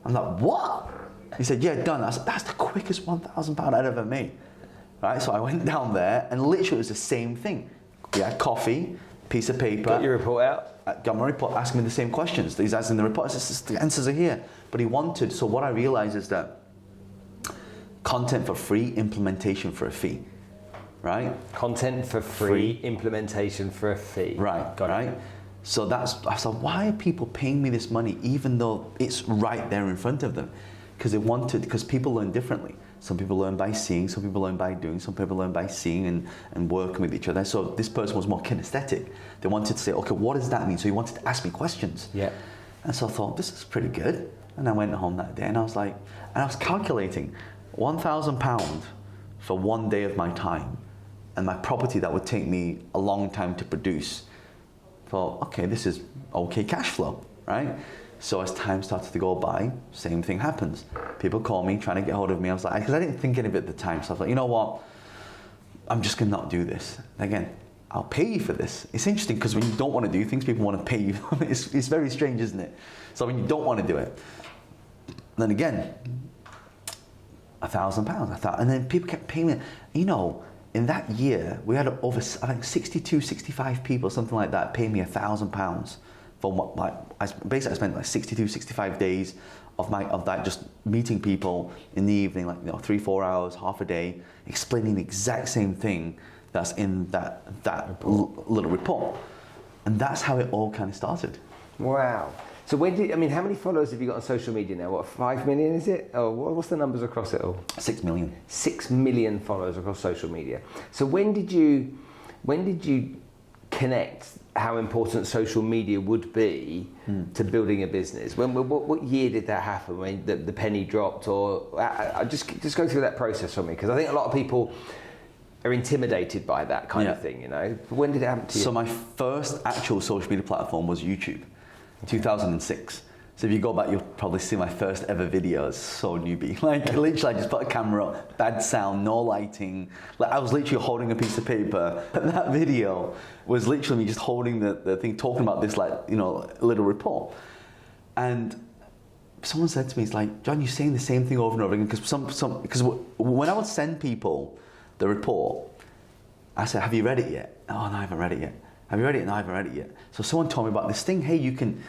I'm like, what? He said, yeah, done. I said, that's the quickest £1,000 I'd ever made. Right, so I went down there and literally it was the same thing. Yeah, coffee, piece of paper. Got your report out? Got my report, asking me the same questions. He's asking the report, the answers are here. But he wanted, so what I realized is that content for free, implementation for a fee. Right? Content for free, implementation for a fee. Right, got right. it. So I said, why are people paying me this money even though it's right there in front of them? Because people learn differently. Some people learn by seeing, some people learn by doing, some people learn by seeing and working with each other. So this person was more kinesthetic. They wanted to say, okay, what does that mean? So he wanted to ask me questions. Yeah. And so I thought, this is pretty good. And I went home that day and I was like, and I was calculating £1,000 for one day of my time and my property that would take me a long time to produce. Thought, okay, this is okay cash flow, right? So as time started to go by, same thing happens. People call me, trying to get hold of me. I was like, because I didn't think any of it at the time. So I was like, you know what? I'm just gonna not do this. And again, I'll pay you for this. It's interesting because when you don't want to do things, people want to pay you. It's very strange, isn't it? So when you don't want to do it, then again, £1,000. I thought, and then people kept paying me. In that year, we had over, I think, 62, 65 people, something like that, pay me £1,000 for what, I spent like 62, 65 days of that just meeting people in the evening, 3-4 hours, half a day, explaining the exact same thing that's in that little report. And that's how it all kind of started. Wow. So how many followers have you got on social media now? What, 5 million is it? Oh, what's the numbers across it all? 6 million. 6 million followers across social media. So when did you connect how important social media would be to building a business? What year did that happen? When the penny dropped, or just go through that process for me, because I think a lot of people are intimidated by that kind of thing. When did it happen to you? So my first actual social media platform was YouTube. 2006. So if you go back, you'll probably see my first ever video. It's so newbie. Literally, I just put a camera up, bad sound, no lighting. I was literally holding a piece of paper. And that video was literally me just holding the thing, talking about this little report. And someone said to me, it's like, John, you're saying the same thing over and over again. Because when I would send people the report, I said, have you read it yet? Oh, no, I haven't read it yet. Have you read it? No, I haven't read it yet. So someone told me about this thing. Hey, you can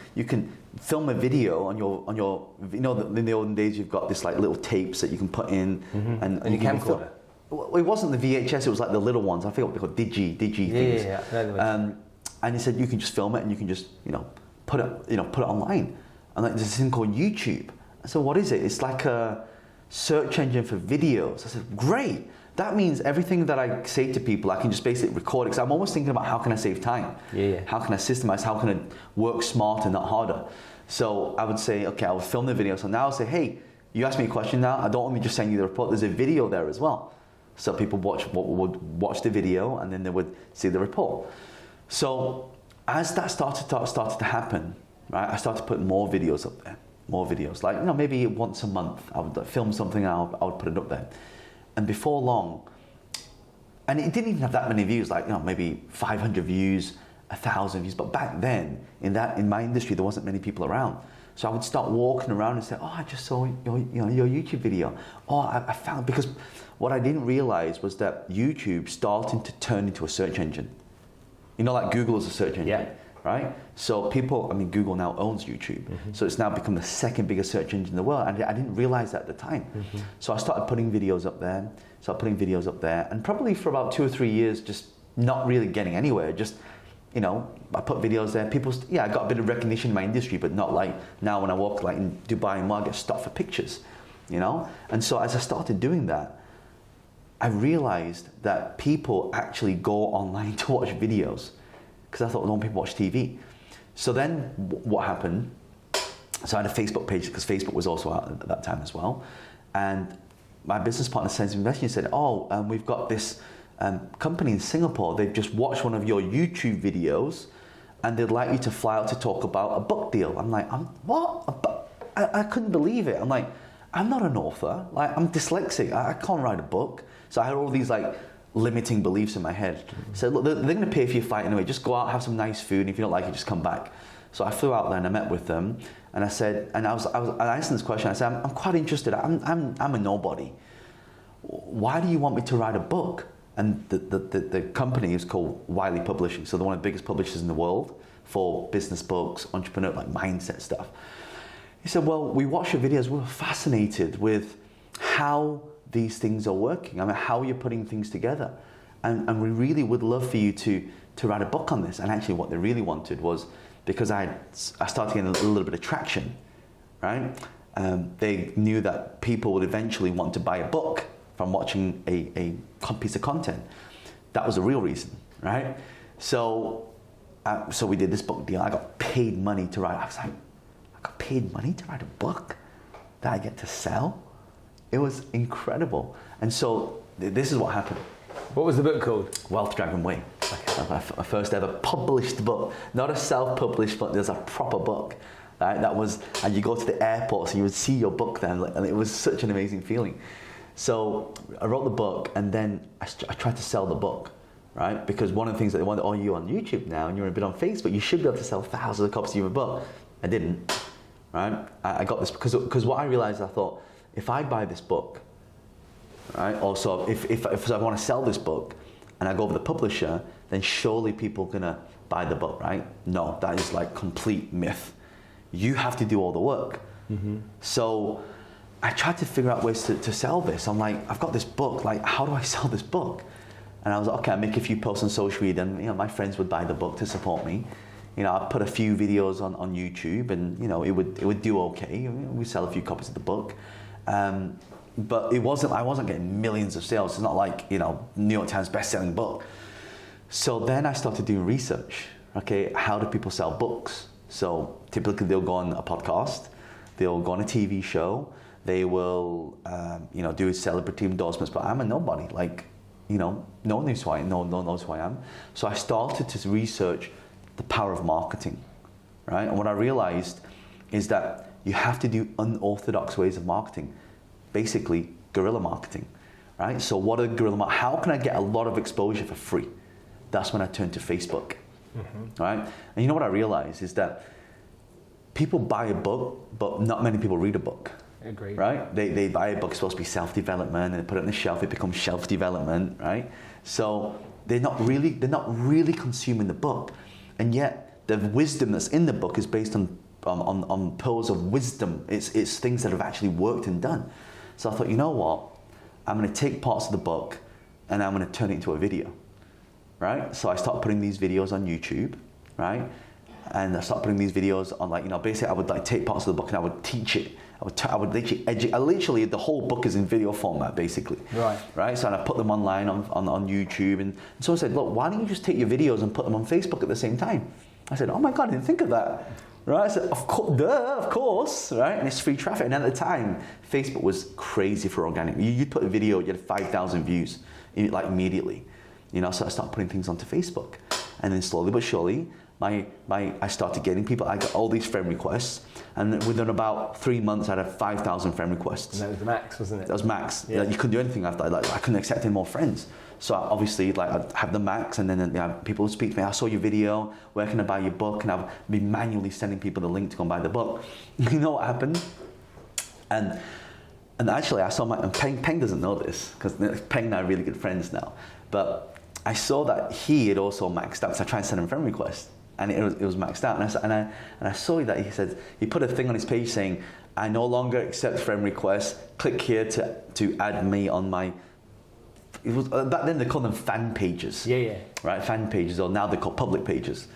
film a video on your in the olden days you've got this little tapes that you can put in and you can film. Well, it wasn't the VHS. It was the little ones. I forget what they called digi things. Yeah. And he said you can just film it and you can just put it online. And there's this thing called YouTube. I said, what is it? It's like a search engine for videos. I said, great. That means everything that I say to people, I can just basically record it. Because I'm always thinking about how can I save time? Yeah. How can I systemize? How can I work smarter, not harder? So I would say, okay, I would film the video. So now I'll say, hey, you ask me a question now, I don't only just send you the report, there's a video there as well. So people would watch the video and then they would see the report. So as that started to happen, right, I started putting more videos up there, more videos. Like, maybe once a month I would film something and I would put it up there. And before long, and it didn't even have that many views, like, maybe 500 views, 1,000 views. But back then, in my industry, there wasn't many people around. So I would start walking around and say, oh, I just saw your YouTube video. Oh, I found, because what I didn't realize was that YouTube starting to turn into a search engine. Like Google is a search engine, right? So Google now owns YouTube. So it's now become the second biggest search engine in the world. And I didn't realize that at the time. So I started putting videos up there, and probably for about 2 or 3 years, just not really getting anywhere. Just, I put videos there. People, I got a bit of recognition in my industry, but not like now when I walk like in Dubai and I get stopped for pictures, And so as I started doing that, I realized that people actually go online to watch videos, because I thought no people watch TV. So then what happened? So I had a Facebook page, because Facebook was also out at that time as well. And my business partner sends me a message and said, we've got this company in Singapore. They've just watched one of your YouTube videos and they'd like you to fly out to talk about a book deal. I'm like, what? I couldn't believe it. I'm like, I'm not an author. Like, I'm dyslexic. I can't write a book. So I had all these like limiting beliefs in my head. So look, they're going to pay for your flight anyway. Just go out, have some nice food. And if you don't like it, just come back. So I flew out there and I met with them, and I said, and I asked them this question. I said, I'm quite interested. I'm a nobody. Why do you want me to write a book? And the company is called Wiley Publishing. So they're one of the biggest publishers in the world for business books, entrepreneur, like mindset stuff. He said, well, we watch your videos. We're fascinated with how these things are working. How you're putting things together. And we really would love for you to write a book on this. And actually what they really wanted was, because I started getting a little bit of traction, right? They knew that people would eventually want to buy a book from watching a piece of content. That was the real reason, right? So we did this book deal. I got paid money to write. I was like, I got paid money to write a book that I get to sell? It was incredible. And so this is what happened. What was the book called? Wealth Dragon Way. My first ever published book. Not a self-published book, there's a proper book. Right? That was, and you go to the airport, so you would see your book then, and it was such an amazing feeling. So I wrote the book, and then I tried to sell the book, right? Because one of the things that they wanted, you're on YouTube now, and you're a bit on Facebook, you should be able to sell thousands of copies of your book. I didn't, right? I got this because what I realized, I thought, if I buy this book, right? Also, if I want to sell this book, and I go over the publisher, then surely people are gonna buy the book, right? No, that is like complete myth. You have to do all the work. So I tried to figure out ways to sell this. I'm like, I've got this book, like, how do I sell this book? And I was like, okay, I make a few posts on social media, and my friends would buy the book to support me. I put a few videos on YouTube, and it would do okay. We sell a few copies of the book. But I wasn't getting millions of sales. It's not like, New York Times best-selling book. So then I started doing research. Okay, how do people sell books? So typically they'll go on a podcast, they'll go on a TV show, they will, do celebrity endorsements. But I'm a nobody. Like, no one knows who I am. No one knows who I am. So I started to research the power of marketing, right? And what I realized is that you have to do unorthodox ways of marketing. Basically, guerrilla marketing, right? So what are guerrilla marketing? How can I get a lot of exposure for free? That's when I turned to Facebook, right? And you know what I realized is that people buy a book, but not many people read a book. Agreed. Right? They buy a book, it's supposed to be self-development, and they put it on the shelf, it becomes shelf development, right? So they're not really consuming the book, and yet the wisdom that's in the book is based on pearls of wisdom. It's things that have actually worked and done. So I thought, you know what? I'm going to take parts of the book and I'm going to turn it into a video, right? So I started putting these videos on YouTube, right? And I started putting these videos on basically I would take parts of the book and I would teach it. I would literally educate. The whole book is in video format, basically. Right. So I put them online on YouTube, and someone said, look, why don't you just take your videos and put them on Facebook at the same time? I said, oh my God, I didn't think of that. right? So of course, right? And it's free traffic. And at the time, Facebook was crazy for organic. You put a video, you had 5,000 views, like immediately. So I started putting things onto Facebook, and then slowly but surely, I started getting people. I got all these friend requests, and within about 3 months, I had 5,000 friend requests. And that was the max, wasn't it? That was max. Yeah. You couldn't do anything after that. I couldn't accept any more friends. So obviously, I'd have the max, and then people would speak to me. I saw your video. Where can I buy your book? And I'd be manually sending people the link to go and buy the book. You know what happened? And actually, I saw Peng doesn't know this, because Peng and I are really good friends now. But I saw that he had also maxed out, so I tried to send him a friend request, and it was maxed out. And I saw that he put a thing on his page saying, "I no longer accept friend requests. Click here to add me on my." It was back then they called them fan pages. Yeah. Right, fan pages, or now they're called public pages.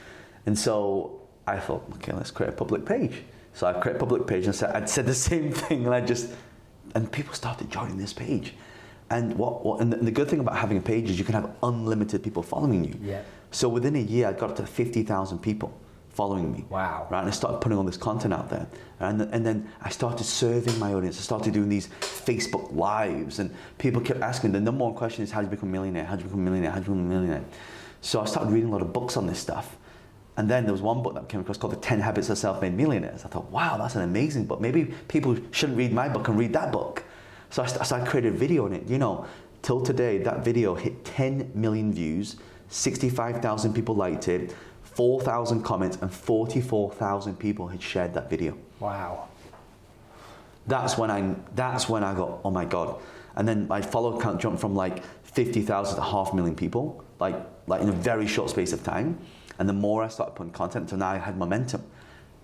And so I thought, okay, let's create a public page. So I created a public page, and I'd said the same thing, and people started joining this page. And and the good thing about having a page is you can have unlimited people following you. Yeah. So within a year, I got up to 50,000 people following me. Wow. Right, and I started putting all this content out there, and then I started serving my audience. I started doing these Facebook lives, and people kept asking. The number one question is, how do you become a millionaire? How do you become a millionaire? How do you become a millionaire? So I started reading a lot of books on this stuff, and then there was one book that I came across called The 10 Habits of Self-Made Millionaires. I thought, wow, that's an amazing book. Maybe people shouldn't read my book and read that book. So I created a video on it. Till today, that video hit 10 million views, 65,000 people liked it, 4,000 comments, and 44,000 people had shared that video. Wow. That's when I got, oh my God. And then my follower count jumped from 50,000 to 500,000 people, like in a very short space of time. And the more I started putting content, so now I had momentum,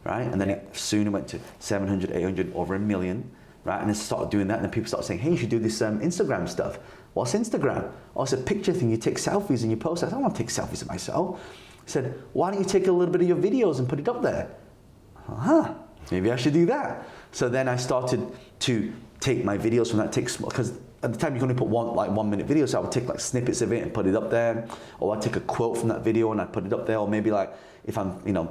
right? And then it soon went to 700, 800, over 1 million, right? And I started doing that, and then people started saying, hey, you should do this Instagram stuff. What's Instagram? Oh, it's a picture thing. You take selfies and you post. I don't want to take selfies of myself. I said, why don't you take a little bit of your videos and put it up there? Maybe I should do that. So then I started to take my videos from that, because at the time you can only put 1 minute videos, so I would take snippets of it and put it up there, or I'd take a quote from that video and I'd put it up there, or maybe if I'm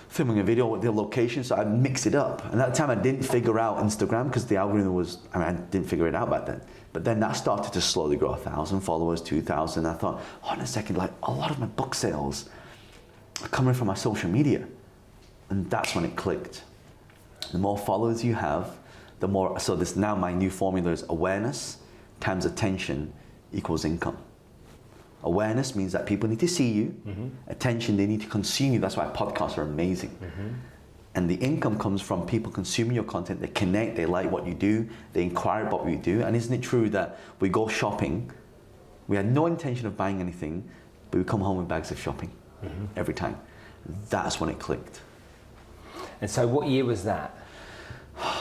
filming a video with the location, so I'd mix it up. And at the time I didn't figure out Instagram, because the algorithm was, I didn't figure it out back then. But then that started to slowly grow, 1,000 followers, 2,000. I thought, hold on a second, a lot of my book sales are coming from my social media. And that's when it clicked. The more followers you have, the more, so this now my new formula is awareness times attention equals income. Awareness means that people need to see you. Mm-hmm. Attention, they need to consume you. That's why podcasts are amazing. Mm-hmm. And the income comes from people consuming your content. They connect, they like what you do, they inquire about what you do. And isn't it true that we go shopping, we had no intention of buying anything, but we come home with bags of shopping every time. That's when it clicked. And so what year was that?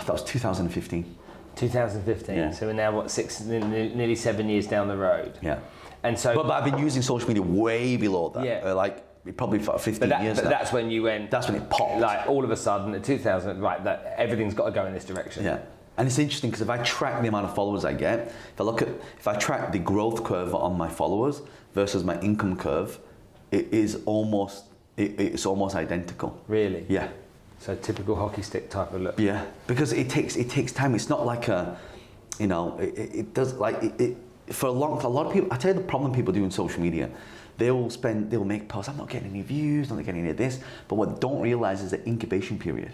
That was 2015. 2015. Yeah. So we're now nearly 7 years down the road. Yeah. And so, but I've been using social media way below that. Yeah. Probably for 15 years now. That's when you went. That's when it popped. All of a sudden, at 2000, right? That everything's got to go in this direction. Yeah. And it's interesting because if I track the amount of followers I get, if I track the growth curve on my followers versus my income curve, it's almost identical. Really? Yeah. So typical hockey stick type of look. Yeah, because it takes time. It's not like it does for a lot of people. I tell you the problem people do in social media. They'll make posts. I'm not getting any views. I'm not getting any of this. But what they don't realize is the incubation period.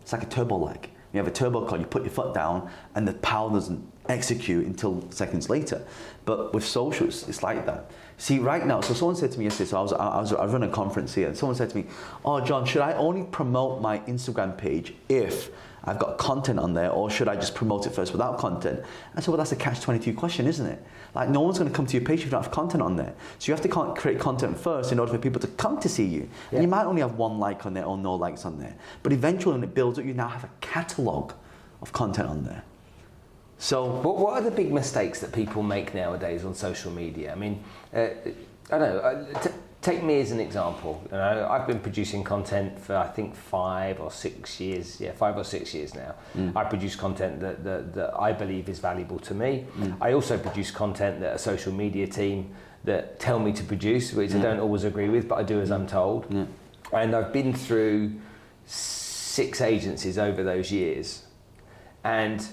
It's like a turbo lag. You have a turbo car. You put your foot down, and the power doesn't execute until seconds later. But with socials, it's like that. See, right now, so someone said to me yesterday, so I run a conference here, and someone said to me, oh, John, should I only promote my Instagram page if I've got content on there, or should I just promote it first without content? I said, well, that's a catch-22 question, isn't it? No one's going to come to your page if you don't have content on there. So you have to create content first in order for people to come to see you. Yeah. And you might only have 1 like on there or no likes on there. But eventually, when it builds up, you now have a catalogue of content on there. So, what are the big mistakes that people make nowadays on social media? I mean, I don't know. Take me as an example. I've been producing content for I think 5 or 6 years. Yeah, 5 or 6 years now. I produce content that I believe is valuable to me. I also produce content that a social media team that tell me to produce, which I don't always agree with, but I do as I'm told. And I've been through 6 agencies over those years, and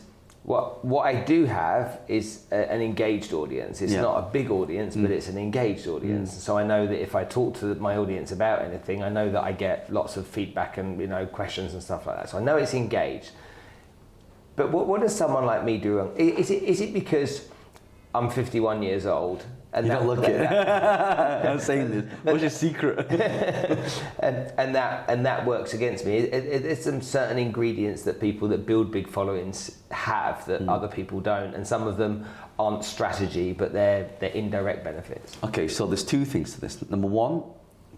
what I do have is an engaged audience. It's not a big audience, but it's an engaged audience. So I know that if I talk to my audience about anything, I know that I get lots of feedback and questions and stuff like that. So I know it's engaged. But what does someone like me do wrong? Is it because I'm 51 years old? And you don't look it. I'm saying this. What's your secret? and that works against me. There's some certain ingredients that people that build big followings have that other people don't, and some of them aren't strategy, but they're indirect benefits. Okay, so there's 2 things to this. Number 1,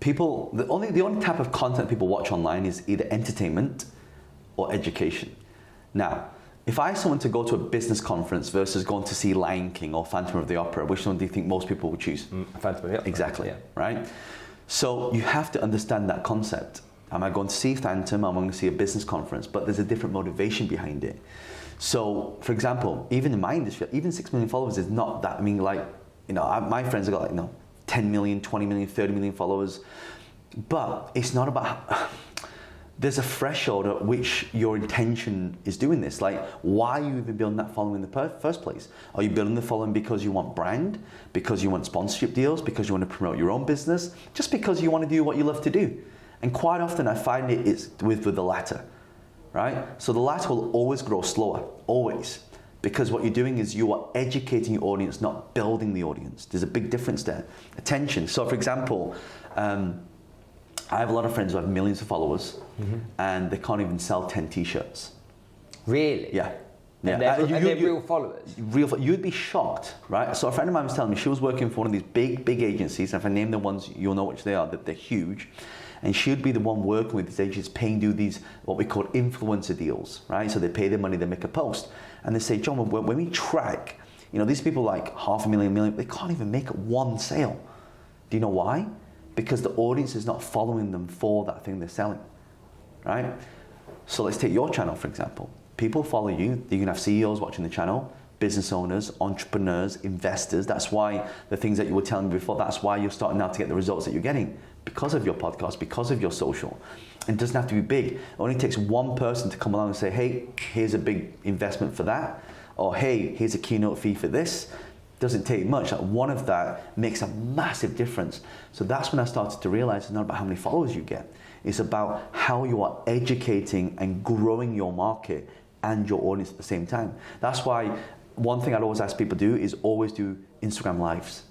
people the only type of content people watch online is either entertainment or education. Now, if I ask someone to go to a business conference versus going to see Lion King or Phantom of the Opera, which one do you think most people would choose? Phantom of the Opera. Exactly, right? So you have to understand that concept. Am I going to see Phantom? Am I going to see a business conference? But there's a different motivation behind it. So, for example, even in my industry, even 6 million followers is not that. I mean, my friends have got 10 million, 20 million, 30 million followers. But it's not about... There's a threshold at which your intention is doing this. Like, why are you even building that following in the first place? Are you building the following because you want brand, because you want sponsorship deals, because you want to promote your own business, just because you want to do what you love to do? And quite often I find it's with the latter, right? So the latter will always grow slower, always. Because what you're doing is you are educating your audience, not building the audience. There's a big difference there. Attention. So for example, I have a lot of friends who have millions of followers, and they can't even sell 10 t-shirts. Really? Yeah. And they're real followers? You'd be shocked, right? So a friend of mine was telling me she was working for one of these big agencies, and if I name the ones, you'll know which they are, that they're huge. And she'd be the one working with these agencies, paying do these, what we call influencer deals, right? So they pay their money, they make a post. And they say, John, when we track, these people like 500,000, they can't even make one sale. Do you know why? Because the audience is not following them for that thing they're selling, right? So let's take your channel, for example. People follow you. You can have CEOs watching the channel, business owners, entrepreneurs, investors. That's why the things that you were telling me before, that's why you're starting now to get the results that you're getting because of your podcast, because of your social. It doesn't have to be big. It only takes one person to come along and say, hey, here's a big investment for that. Or hey, here's a keynote fee for this. Doesn't take much. Like one of that makes a massive difference. So that's when I started to realize it's not about how many followers you get. It's about how you are educating and growing your market and your audience at the same time. That's why one thing I'd always ask people to do is always do Instagram lives.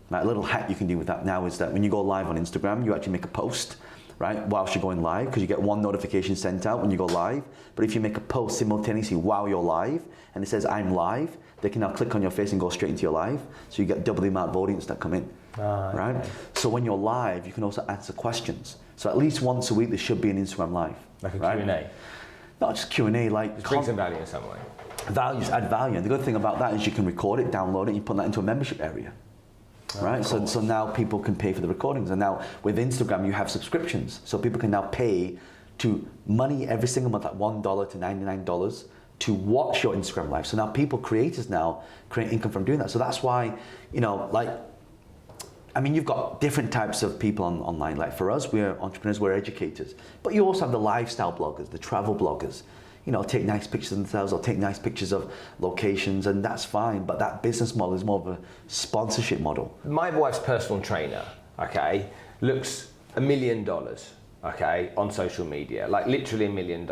Like a little hack you can do with that now is that when you go live on Instagram, you actually make a post, right, whilst you're going live, because you get one notification sent out when you go live. But if you make a post simultaneously while you're live, and it says I'm live, they can now click on your face and go straight into your live. So you get double the amount of audience that come in, right? Okay. So when you're live, you can also answer questions. So at least once a week, there should be an Instagram live. Like a Q&A? Not just Q&A, like... Just bring some value in some way. Values, add value. And the good thing about that is you can record it, download it, and you put that into a membership area. Right, so now people can pay for the recordings, and now with Instagram you have subscriptions, so people can now pay to money every single month, like $1 to $99 to watch your Instagram live. So now creators now create income from doing that. So that's why, you've got different types of people online. Like for us, we're entrepreneurs, we're educators, but you also have the lifestyle bloggers, the travel bloggers. Take nice pictures of themselves or take nice pictures of locations, and that's fine. But that business model is more of a sponsorship model. My wife's personal trainer, looks $1 million, on social media, like literally $1 million.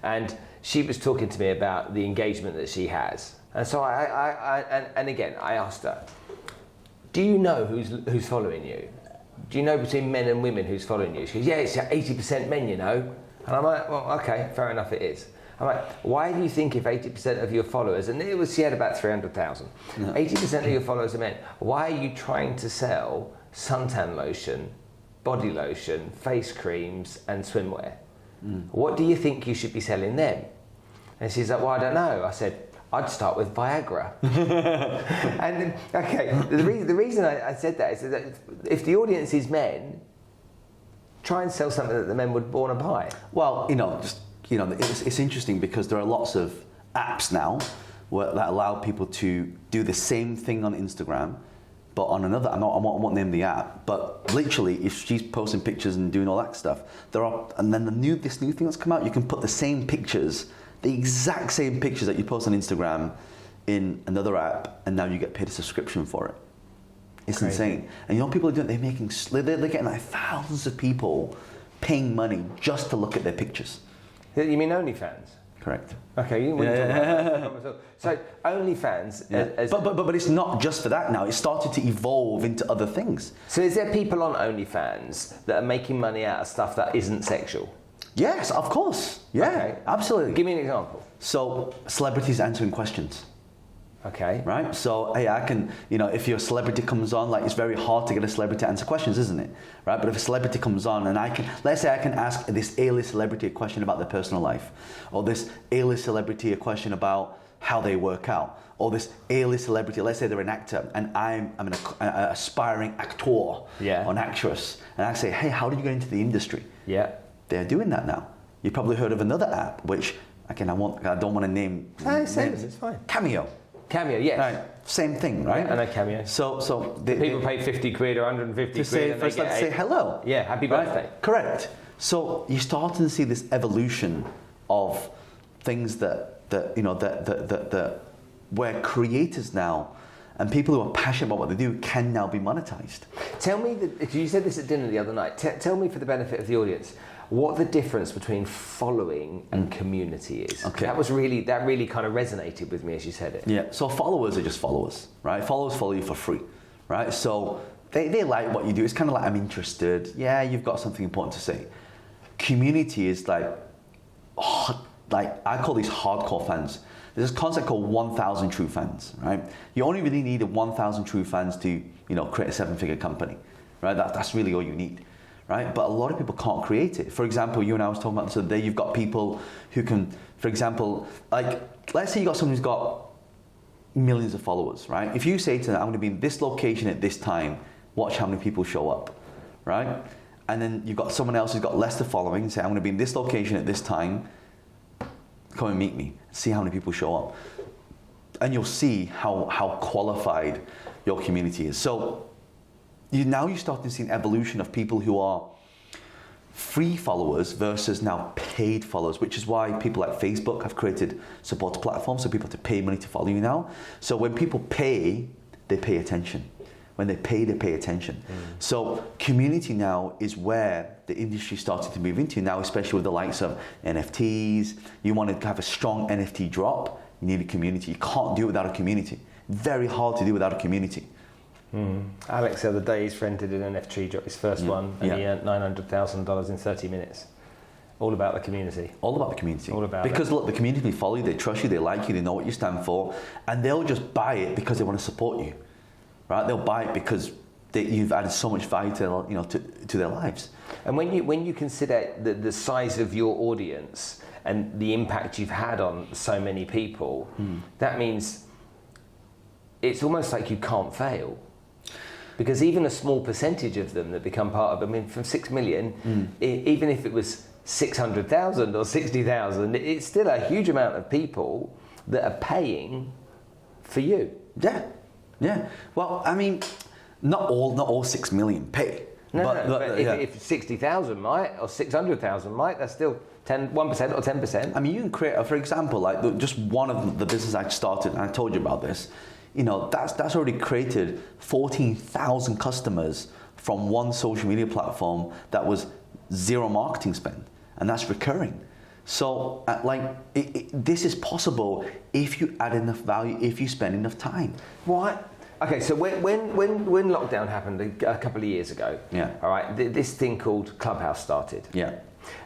And she was talking to me about the engagement that she has. And so I asked her, do you know who's following you? Do you know between men and women who's following you? She goes, yeah, it's 80% men, And I'm like, well, okay, fair enough, it is. I'm like, why do you think if 80% of your followers, and she had about 300,000, 80% of your followers are men, why are you trying to sell suntan lotion, body lotion, face creams, and swimwear? What do you think you should be selling them? And she's like, well, I don't know. I said, I'd start with Viagra. And the reason I said that is that if the audience is men, try and sell something that the men would want to buy. Well, it's interesting because there are lots of apps now that allow people to do the same thing on Instagram, but on another, I won't name the app, but literally, if she's posting pictures and doing all that stuff, and then this new thing that's come out, you can put the same pictures, the exact same pictures that you post on Instagram in another app, and now you get paid a subscription for it. It's Crazy. Insane. And you know what people are doing? They're getting like thousands of people paying money just to look at their pictures. You mean OnlyFans? Correct. Okay, you wouldn't talk about that. So OnlyFans, but it's not just for that now. It's started to evolve into other things. So is there people on OnlyFans that are making money out of stuff that isn't sexual? Yes, of course. Yeah, okay. Absolutely. Give me an example. So celebrities answering questions. Okay. Right? So, hey, I can, if your celebrity comes on, like it's very hard to get a celebrity to answer questions, isn't it? Right? But if a celebrity comes on and let's say I can ask this A-list celebrity a question about their personal life, or this A-list celebrity a question about how they work out, or this A-list celebrity, let's say they're an actor and I'm an aspiring actor or an actress, and I say, hey, how did you get into the industry? Yeah. They're doing that now. You've probably heard of another app, which, again, I don't want to name. It's fine. Cameo, yes. Right. Same thing, right? I know Cameo. So people pay 50 quid or 150 to quid. Say hello. Yeah, happy birthday. Right? Correct. So you're starting to see this evolution of things that where creators now and people who are passionate about what they do can now be monetized. Tell me, you said this at dinner the other night. Tell me, for the benefit of the audience, what the difference between following and community is. Okay. That really kind of resonated with me as you said it. Yeah. So followers are just followers, right? Followers follow you for free, right? So they like what you do. It's kind of like, I'm interested. Yeah, you've got something important to say. Community is like I call these hardcore fans. There's this concept called 1,000 true fans, right? You only really need 1,000 true fans to, create a 7-figure company, right? That's really all you need, right? But a lot of people can't create it. For example, you and I was talking about this the other day. You've got people who can, for example, let's say you got someone who's got millions of followers, right? If you say to them, I'm going to be in this location at this time, watch how many people show up, right? And then you've got someone else who's got less following and say, I'm going to be in this location at this time, come and meet me, see how many people show up. And you'll see how qualified your community is. So you start to see an evolution of people who are free followers versus now paid followers, which is why people like Facebook have created supporter platforms, so people have to pay money to follow you now. So when people pay, they pay attention. When they pay attention. So community now is where the industry started to move into now, especially with the likes of NFTs. You want to have a strong NFT drop, you need a community. You can't do it without a community. Very hard to do without a community. Alex, the other day, he's rented an NFT drop, his first one, and he earned $900,000 in 30 minutes. All about the community. All about the community. All about because look, the community follow you, they trust you, they like you, they know what you stand for, and they'll just buy it because they want to support you. Right? They'll buy it because you've added so much value to their lives. And when you consider the size of your audience and the impact you've had on so many people, that means it's almost like you can't fail. Because even a small percentage of them that become part of, from 6 million, even if it was 600,000 or 60,000, it's still a huge amount of people that are paying for you. Yeah. Well, not all 6 million pay. But if 60,000 might, or 600,000 might, that's still 1% or 10%. You can create, for example, just one of the business I started, and I told you about this, that's already created 14,000 customers from one social media platform that was zero marketing spend, and that's recurring. So, this is possible if you add enough value, if you spend enough time. What? Okay, so when lockdown happened a couple of years ago, all right, this thing called Clubhouse started. Yeah.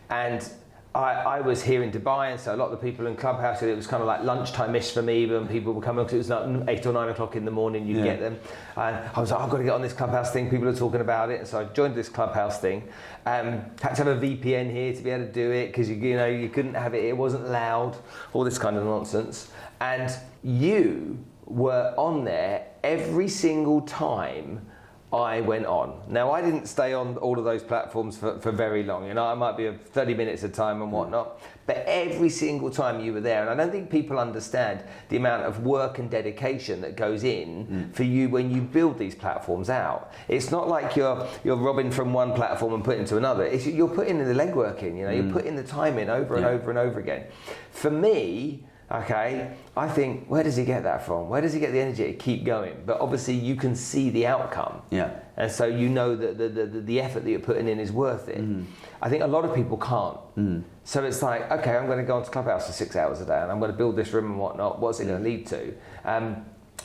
And I was here in Dubai, and so a lot of the people in Clubhouse, it was kind of like lunchtime-ish for me, when people were coming, because it was like 8 or 9 o'clock in the morning, you'd get them. And I was like, I've got to get on this Clubhouse thing, people are talking about it, and so I joined this Clubhouse thing. Had to have a VPN here to be able to do it, because you couldn't have it wasn't loud, all this kind of nonsense. And you were on there every single time I went on. Now, I didn't stay on all of those platforms for very long. You know, I might be 30 minutes at a time and whatnot. But every single time you were there, and I don't think people understand the amount of work and dedication that goes in for you when you build these platforms out. It's not like you're robbing from one platform and putting to another. You're putting in the legwork in, you know, you're putting the time in over and over and over again. For me, okay, I think, where does he get that from? Where does he get the energy to keep going? But obviously you can see the outcome. Yeah. And so you know that the effort that you're putting in is worth it. I think a lot of people can't. So it's like, okay, I'm going to go onto Clubhouse for 6 hours a day and I'm going to build this room and whatnot. What's it going to lead to?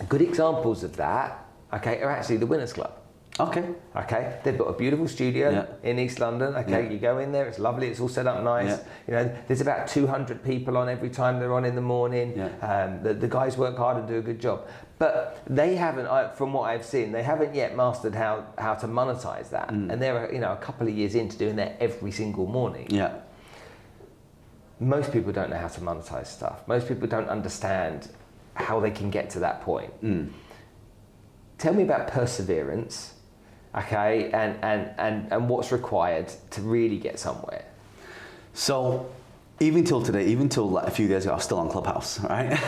Good examples of that, okay, are actually the Winners Club. Okay, they've got a beautiful studio in East London. Okay, you go in there, it's lovely, it's all set up nice. You know, there's about 200 people on every time they're on in the morning. The guys work hard and do a good job, but they haven't, from what I've seen, they haven't yet mastered how to monetize that. And they're, you know, a couple of years into doing that every single morning. Most people don't know how to monetize stuff. Most people don't understand how they can get to that point. Tell me about perseverance. Okay, and what's required to really get somewhere? So, even till today, even till like a few days ago, I was still on Clubhouse, right?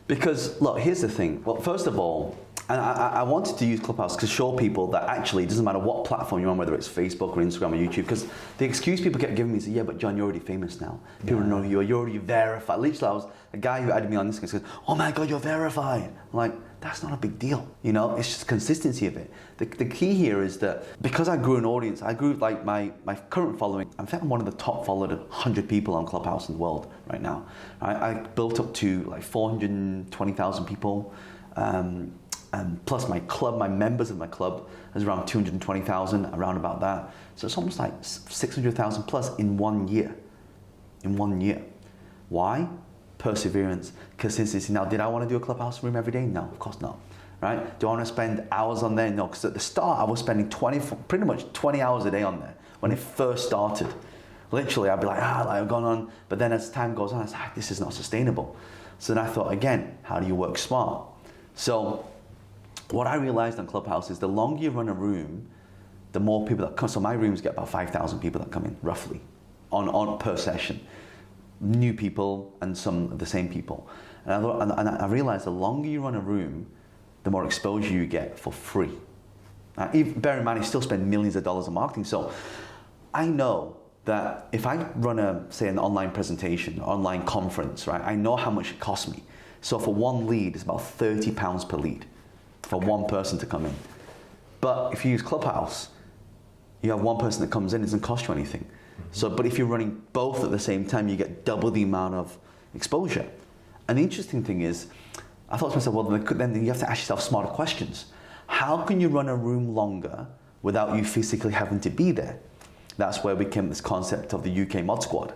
Because look, here's the thing. Well, first of all, and I wanted to use Clubhouse to show people that actually it doesn't matter what platform you're on, whether it's Facebook or Instagram or YouTube, because the excuse people kept giving me is, yeah, but John, you're already famous now. People know who you are, you're already verified. Literally, I was a guy who added me on Instagram said, oh my God, you're verified. I'm like, that's not a big deal, you know, it's just consistency of it. The key here is that because I grew an audience, I grew like my current following, in fact I'm one of the top followed 100 people on Clubhouse in the world right now. I built up to like 420,000 people, and plus my club, my members of my club is around 220,000, around about that. So it's almost like 600,000 plus in 1 year. In 1 year. Why? Perseverance, consistency. Now, did I want to do a Clubhouse room every day? No, of course not. Right? Do I want to spend hours on there? No, because at the start I was spending pretty much 20 hours a day on there when it first started. Literally, I'd be like, I've gone on. But then as time goes on, I was like, this is not sustainable. So then I thought, again, how do you work smart? So what I realized on Clubhouse is the longer you run a room, the more people that come. So my rooms get about 5,000 people that come in, roughly, on per session. New people and some of the same people. And I realized the longer you run a room, the more exposure you get for free. Bear in mind, I still spend millions of dollars on marketing. So I know that if I run say an online presentation, online conference, right, I know how much it costs me. So for one lead, it's about £30 per lead for one person to come in. But if you use Clubhouse, you have one person that comes in, it doesn't cost you anything. So, but if you're running both at the same time, you get double the amount of exposure. And the interesting thing is, I thought to myself, well, then you have to ask yourself smarter questions. How can you run a room longer without you physically having to be there? That's where we came to this concept of the UK Mod Squad,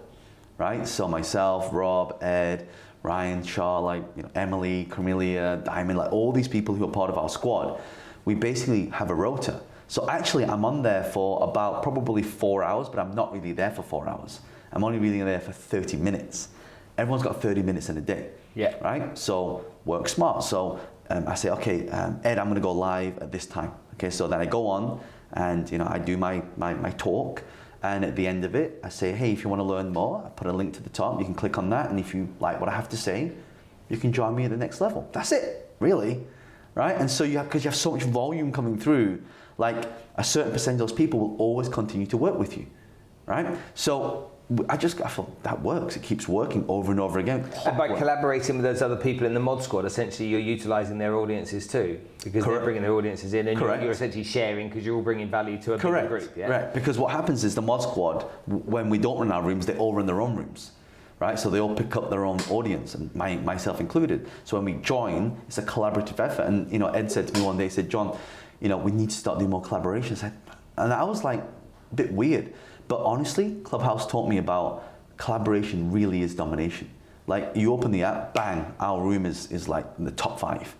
right? So myself, Rob, Ed, Ryan, Shaw, like, you know, Emily, Cornelia, Diamond, like all these people who are part of our squad, we basically have a rota. So actually I'm on there for about probably 4 hours, but I'm not really there for 4 hours. I'm only really there for 30 minutes. Everyone's got 30 minutes in a day, right? So work smart. So I say, okay, Ed, I'm gonna go live at this time. Okay, so then I go on and, you know, I do my talk, and at the end of it, I say, hey, if you wanna learn more, I put a link to the top, you can click on that, and if you like what I have to say, you can join me at the next level. That's it, really. Right? And so because you have so much volume coming through, like a certain percentage of those people will always continue to work with you, right? So I thought that works. It keeps working over and over again. And by collaborating with those other people in the mod squad, essentially you're utilising their audiences too, because they're bringing their audiences in, and you're essentially sharing because you're all bringing value to a bigger group. Yeah? Right. Because what happens is the mod squad, when we don't run our rooms, they all run their own rooms. Right? So they all pick up their own audience, and myself included. So when we join, it's a collaborative effort. And you know, Ed said to me one day, he said, John, you know, we need to start doing more collaborations. And I was like, a bit weird. But honestly, Clubhouse taught me about collaboration really is domination. Like you open the app, bang, our room is like in the top 5.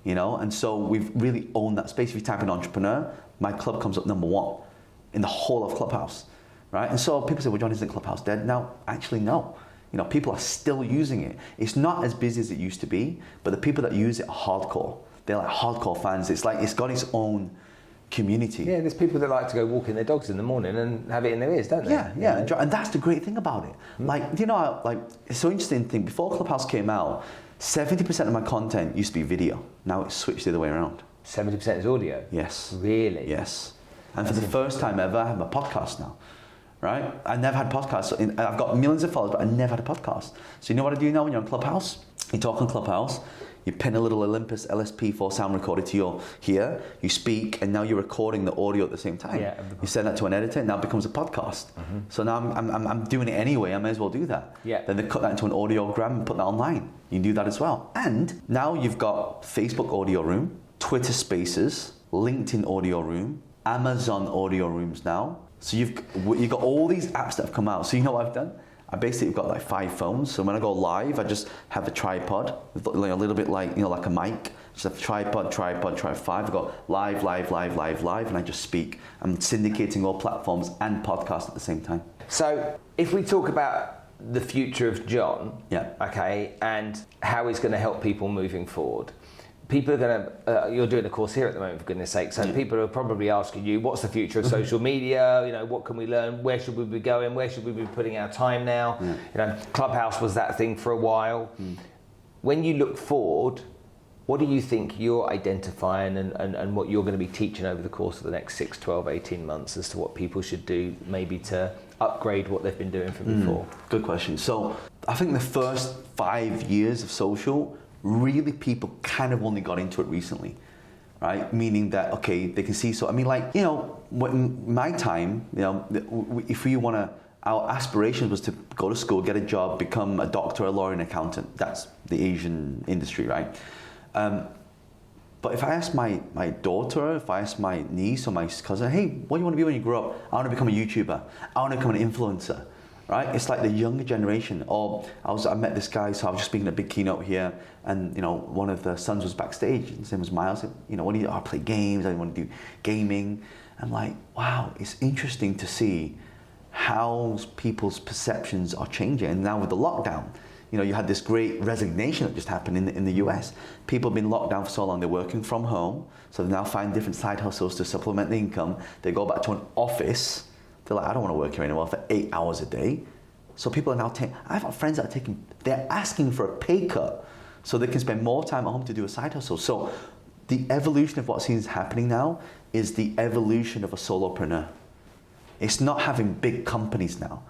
You know, and so we've really owned that space. If you type in entrepreneur, my club comes up number 1 in the whole of Clubhouse. Right? And so people say, well, John, isn't Clubhouse dead? Now, actually, no. You know, people are still using it. It's not as busy as it used to be, but the people that use it are hardcore. They're like hardcore fans. It's like it's got its own community. Yeah, there's people that like to go walking their dogs in the morning and have it in their ears, don't they? Yeah, yeah, and that's the great thing about it. Like, it's so interesting thing. Before Clubhouse came out, 70% of my content used to be video. Now it's switched the other way around. 70% is audio? Yes. Really? Yes. And for the first time ever, I have a podcast now, right? I never had podcasts. I've got millions of followers, but I never had a podcast. So you know what I do now when you're on Clubhouse? You talk on Clubhouse, you pin a little Olympus LSP4 sound recorder to your ear, you speak, and now you're recording the audio at the same time. Yeah. You send that to an editor, and now it becomes a podcast. So now I'm doing it anyway, I may as well do that. Yeah. Then they cut that into an audiogram and put that online. You can do that as well. And now you've got Facebook Audio Room, Twitter Spaces, LinkedIn Audio Room, Amazon Audio Rooms now. So you've got all these apps that have come out. So you know what I've done? I basically got like 5 phones. So when I go live, I just have a tripod, with a little bit like a mic. Just have tripod, 5. I've got live, and I just speak. I'm syndicating all platforms and podcasts at the same time. So if we talk about the future of John, okay, and how he's going to help people moving forward, people are going to, you're doing a course here at the moment, for goodness sake, so people are probably asking you, what's the future of social media? What can we learn? Where should we be going? Where should we be putting our time now? Clubhouse was that thing for a while. When you look forward, what do you think you're identifying and what you're going to be teaching over the course of the next 6, 12, 18 months as to what people should do maybe to upgrade what they've been doing from before? Good question. So I think the first 5 years of social, really people kind of only got into it recently, right? Meaning that, okay, they can see, so I mean, like, in my time, if we want to, our aspiration was to go to school, get a job, become a doctor, a lawyer, an accountant. That's the Asian industry, right? But if I ask my daughter, if I ask my niece or my cousin, hey, what do you want to be when you grow up? I want to become a YouTuber. I want to become an influencer. Right? It's like the younger generation. Or I met this guy, so I was just speaking at a big keynote here, and one of the sons was backstage. His name was Miles. What do you do? I play games. I want to do gaming. I'm like, wow, it's interesting to see how people's perceptions are changing. And now with the lockdown, you had this great resignation that just happened in the US. People have been locked down for so long, they're working from home, so they now find different side hustles to supplement the income. They go back to an office. They're like, I don't want to work here anymore for 8 hours a day. So people are now I've got friends that they're asking for a pay cut so they can spend more time at home to do a side hustle. So the evolution of what seems happening now is the evolution of a solopreneur. It's not having big companies now,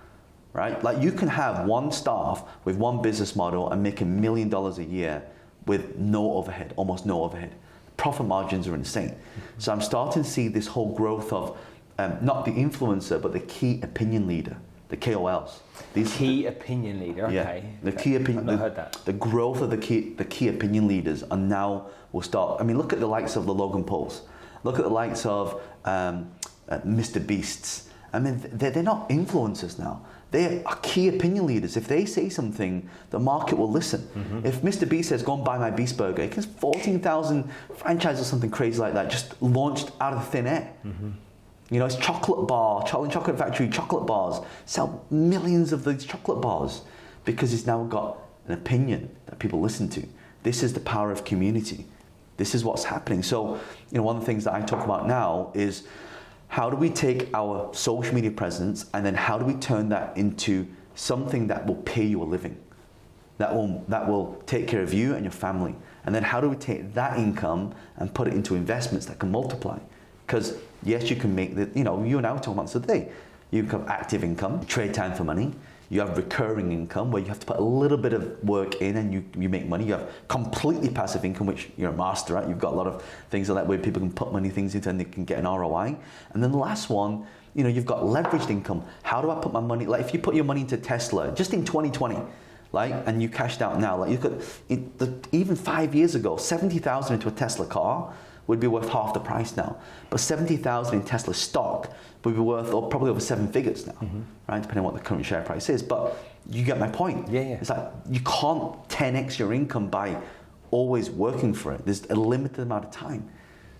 right? Like you can have one staff with one business model and make $1 million a year with no overhead, almost no overhead. Profit margins are insane. So I'm starting to see this whole growth of not the influencer, but the key opinion leader, the KOLs. Key opinion leader, okay. Yeah, the key opinion. I've not heard that. The growth of the key opinion leaders are now will start. I mean, look at the likes of the Logan Pauls. Look at the likes of Mr. Beasts. I mean, they're not influencers now. They are key opinion leaders. If they say something, the market will listen. If Mr. Beast says, go and buy my Beast Burger, it gets 14,000 franchises or something crazy like that, just launched out of thin air. It's chocolate bar, chocolate factory, chocolate bars, sell millions of these chocolate bars because it's now got an opinion that people listen to. This is the power of community. This is what's happening. So, one of the things that I talk about now is how do we take our social media presence and then how do we turn that into something that will pay you a living, that will take care of you and your family? And then how do we take that income and put it into investments that can multiply? Because yes, you can make you and I were talking about this today. You have active income, trade time for money. You have recurring income where you have to put a little bit of work in and you make money. You have completely passive income, which you're a master at. You've got a lot of things like that where people can put things into and they can get an ROI. And then the last one, you've got leveraged income. How do I put my money? Like if you put your money into Tesla, just in 2020, like, and you cashed out now, like you could, even 5 years ago, 70,000 into a Tesla car would be worth half the price now. But 70,000 in Tesla stock would be worth probably over 7 figures now, right? Depending on what the current share price is. But you get my point. Yeah. It's like you can't 10x your income by always working for it. There's a limited amount of time.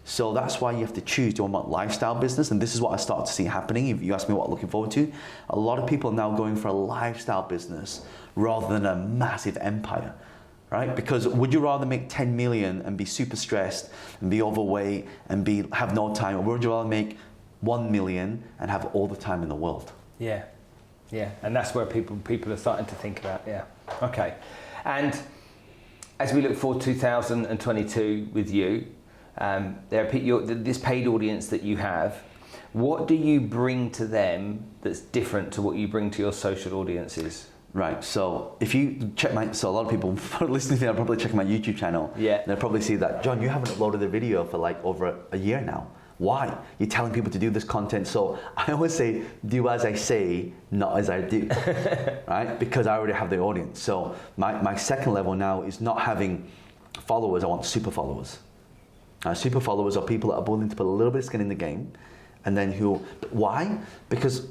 So that's why you have to choose. Do I want lifestyle business? And this is what I start to see happening. If you ask me what I'm looking forward to, a lot of people are now going for a lifestyle business rather than a massive empire. right? Because would you rather make 10 million and be super stressed and be overweight and have no time, or would you rather make 1 million and have all the time in the world? Yeah, and that's where people are starting to think about. Yeah, okay. And as we look forward to 2022 with you, this paid audience that you have, what do you bring to them that's different to what you bring to your social audiences? Right, so if you check a lot of people listening to me are probably checking my YouTube channel. Yeah. They'll probably see that, John, you haven't uploaded a video for like over a year now. Why? You're telling people to do this content. So I always say, do as I say, not as I do, right? Because I already have the audience. So my second level now is not having followers, I want super followers. Super followers are people that are willing to put a little bit of skin in the game. And then why? Because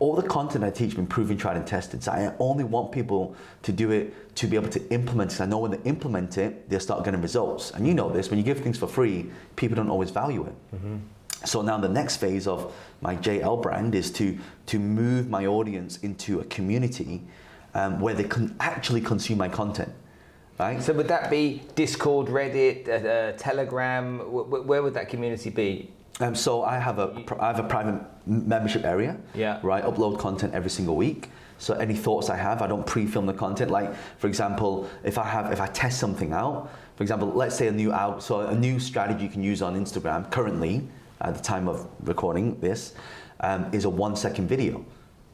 all the content I teach has been proven, tried and tested. So I only want people to do it to be able to implement it. I know when they implement it, they'll start getting results. And you know this, when you give things for free, people don't always value it. Mm-hmm. So now the next phase of my JL brand is to move my audience into a community where they can actually consume my content. Right? So would that be Discord, Reddit, Telegram? Where would that community be? So I have a private membership area where I upload content every single week. So any thoughts I have, I don't pre-film the content. Like for example, if I test something out, for example, let's say a new strategy you can use on Instagram currently at the time of recording this is a 1-second video.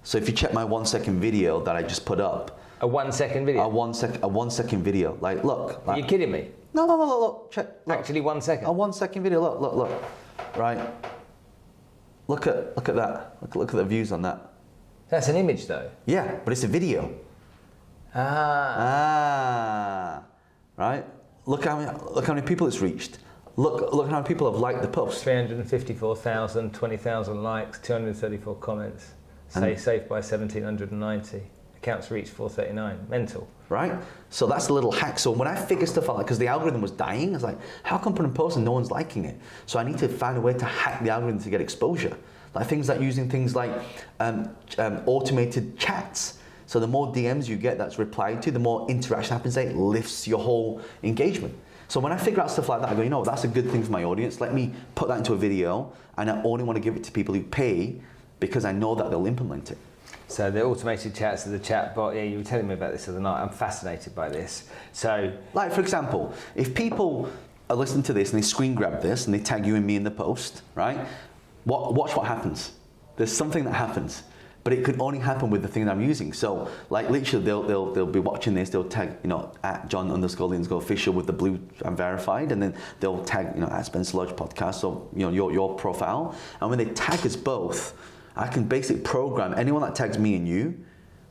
So if you check my 1-second video that I just put up. A 1-second video? A 1-second video. Like look. Are you kidding me? No, look. Check. Look. Actually 1 second? A 1-second video, look. Right, look at that. Look at the views on that. That's an image, though. Yeah, but it's a video. Right. Look how many people it's reached. Look how many people have liked the post. 354,000, 20,000 likes, 234 comments. Saved by 1,790. Accounts reached 439. Mental. Right? So that's a little hack. So when I figure stuff out, because the algorithm was dying, I was like, how come putting a post and no one's liking it? So I need to find a way to hack the algorithm to get exposure. Like using things like automated chats. So the more DMs you get that's replied to, the more interaction happens, it lifts your whole engagement. So when I figure out stuff like that, I go, that's a good thing for my audience. Let me put that into a video, and I only want to give it to people who pay because I know that they'll implement it. So the automated chats, the chat bot, you were telling me about this the other night. I'm fascinated by this. So, like for example, if people are listening to this and they screen grab this and they tag you and me in the post, right? Watch what happens. There's something that happens, but it could only happen with the thing that I'm using. So, like literally, they'll be watching this. They'll tag at John_Linsgo_official with the blue I'm verified, and then they'll tag at Spencer Lodge Podcast, so your profile. And when they tag us both, I can basically program anyone that tags me and you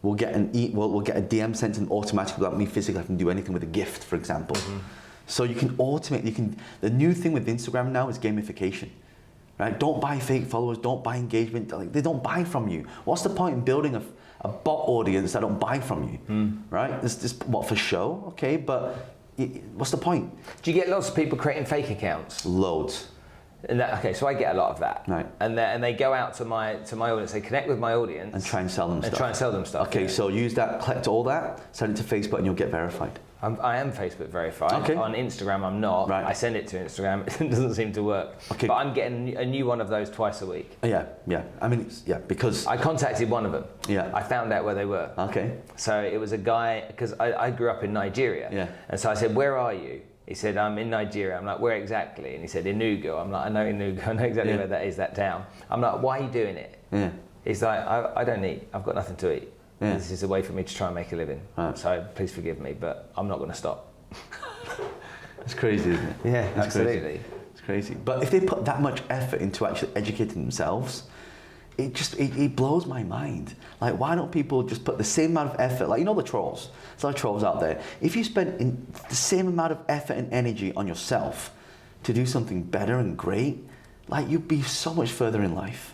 will get will get a DM sent to them automatically without me physically having to do anything with a gift, for example. Mm-hmm. So you can automate. The new thing with Instagram now is gamification, right? Don't buy fake followers. Don't buy engagement. Like they don't buy from you. What's the point in building a bot audience that don't buy from you, right? This what for show, okay? But what's the point? Do you get lots of people creating fake accounts? Loads. Okay, so I get a lot of that, right? And they go out to my audience. They connect with my audience and try and sell them stuff. Okay, so use that, collect all that, send it to Facebook, and you'll get verified. I am Facebook verified. Okay. On Instagram, I'm not. Right. I send it to Instagram. It doesn't seem to work. Okay. But I'm getting a new one of those twice a week. Yeah. I mean, because I contacted one of them. Yeah. I found out where they were. Okay. So it was a guy, because I grew up in Nigeria. Yeah. And so I said, "Where are you?" He said, "I'm in Nigeria." I'm like, "Where exactly?" And he said, "Enugu." I'm like, "I know Enugu. I know exactly where that is, that town." I'm like, "Why are you doing it?" Yeah. He's like, I don't eat. I've got nothing to eat. Yeah. This is a way for me to try and make a living. Right. So please forgive me, but I'm not going to stop. It's crazy, isn't it? Yeah, it's absolutely. Crazy. It's crazy. But if they put that much effort into actually educating themselves, it blows my mind. Like, why don't people just put the same amount of effort? Like, the trolls. There's a lot of trolls out there. If you spend the same amount of effort and energy on yourself to do something better and great, like, you'd be so much further in life.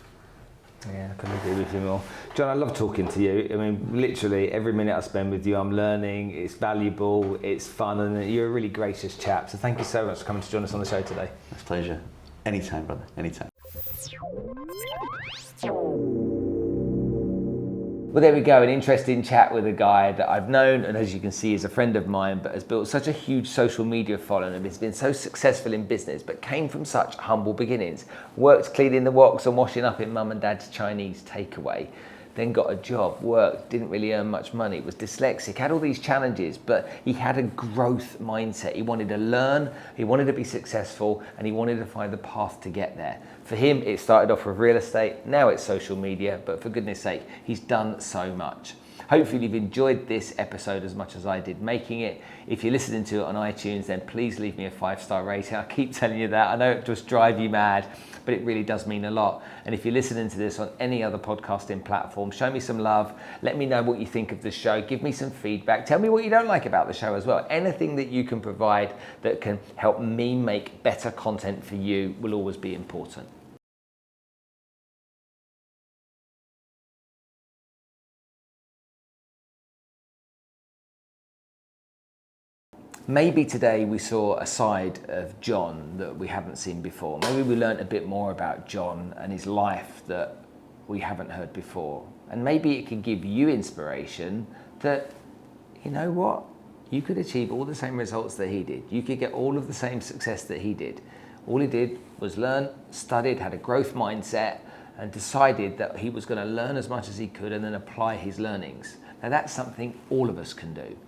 Yeah, I couldn't agree with you more. John, I love talking to you. I mean, literally every minute I spend with you, I'm learning, it's valuable, it's fun, and you're a really gracious chap. So thank you so much for coming to join us on the show today. It's a pleasure. Anytime, brother, anytime. Well, there we go, an interesting chat with a guy that I've known and, as you can see, is a friend of mine, but has built such a huge social media following and has been so successful in business, but came from such humble beginnings. Worked cleaning the woks and washing up in mum and dad's Chinese takeaway. Then got a job, worked, didn't really earn much money, was dyslexic, had all these challenges, but he had a growth mindset. He wanted to learn, he wanted to be successful, and he wanted to find the path to get there. For him, it started off with real estate, now it's social media, but for goodness sake, he's done so much. Hopefully you've enjoyed this episode as much as I did making it. If you're listening to it on iTunes, then please leave me a 5-star rating. I keep telling you that. I know it just drives you mad, but it really does mean a lot. And if you're listening to this on any other podcasting platform, show me some love. Let me know what you think of the show. Give me some feedback. Tell me what you don't like about the show as well. Anything that you can provide that can help me make better content for you will always be important. Maybe today we saw a side of John that we haven't seen before. Maybe we learned a bit more about John and his life that we haven't heard before. And maybe it could give you inspiration that, you know what, you could achieve all the same results that he did. You could get all of the same success that he did. All he did was learn, studied, had a growth mindset, and decided that he was going to learn as much as he could and then apply his learnings. Now that's something all of us can do.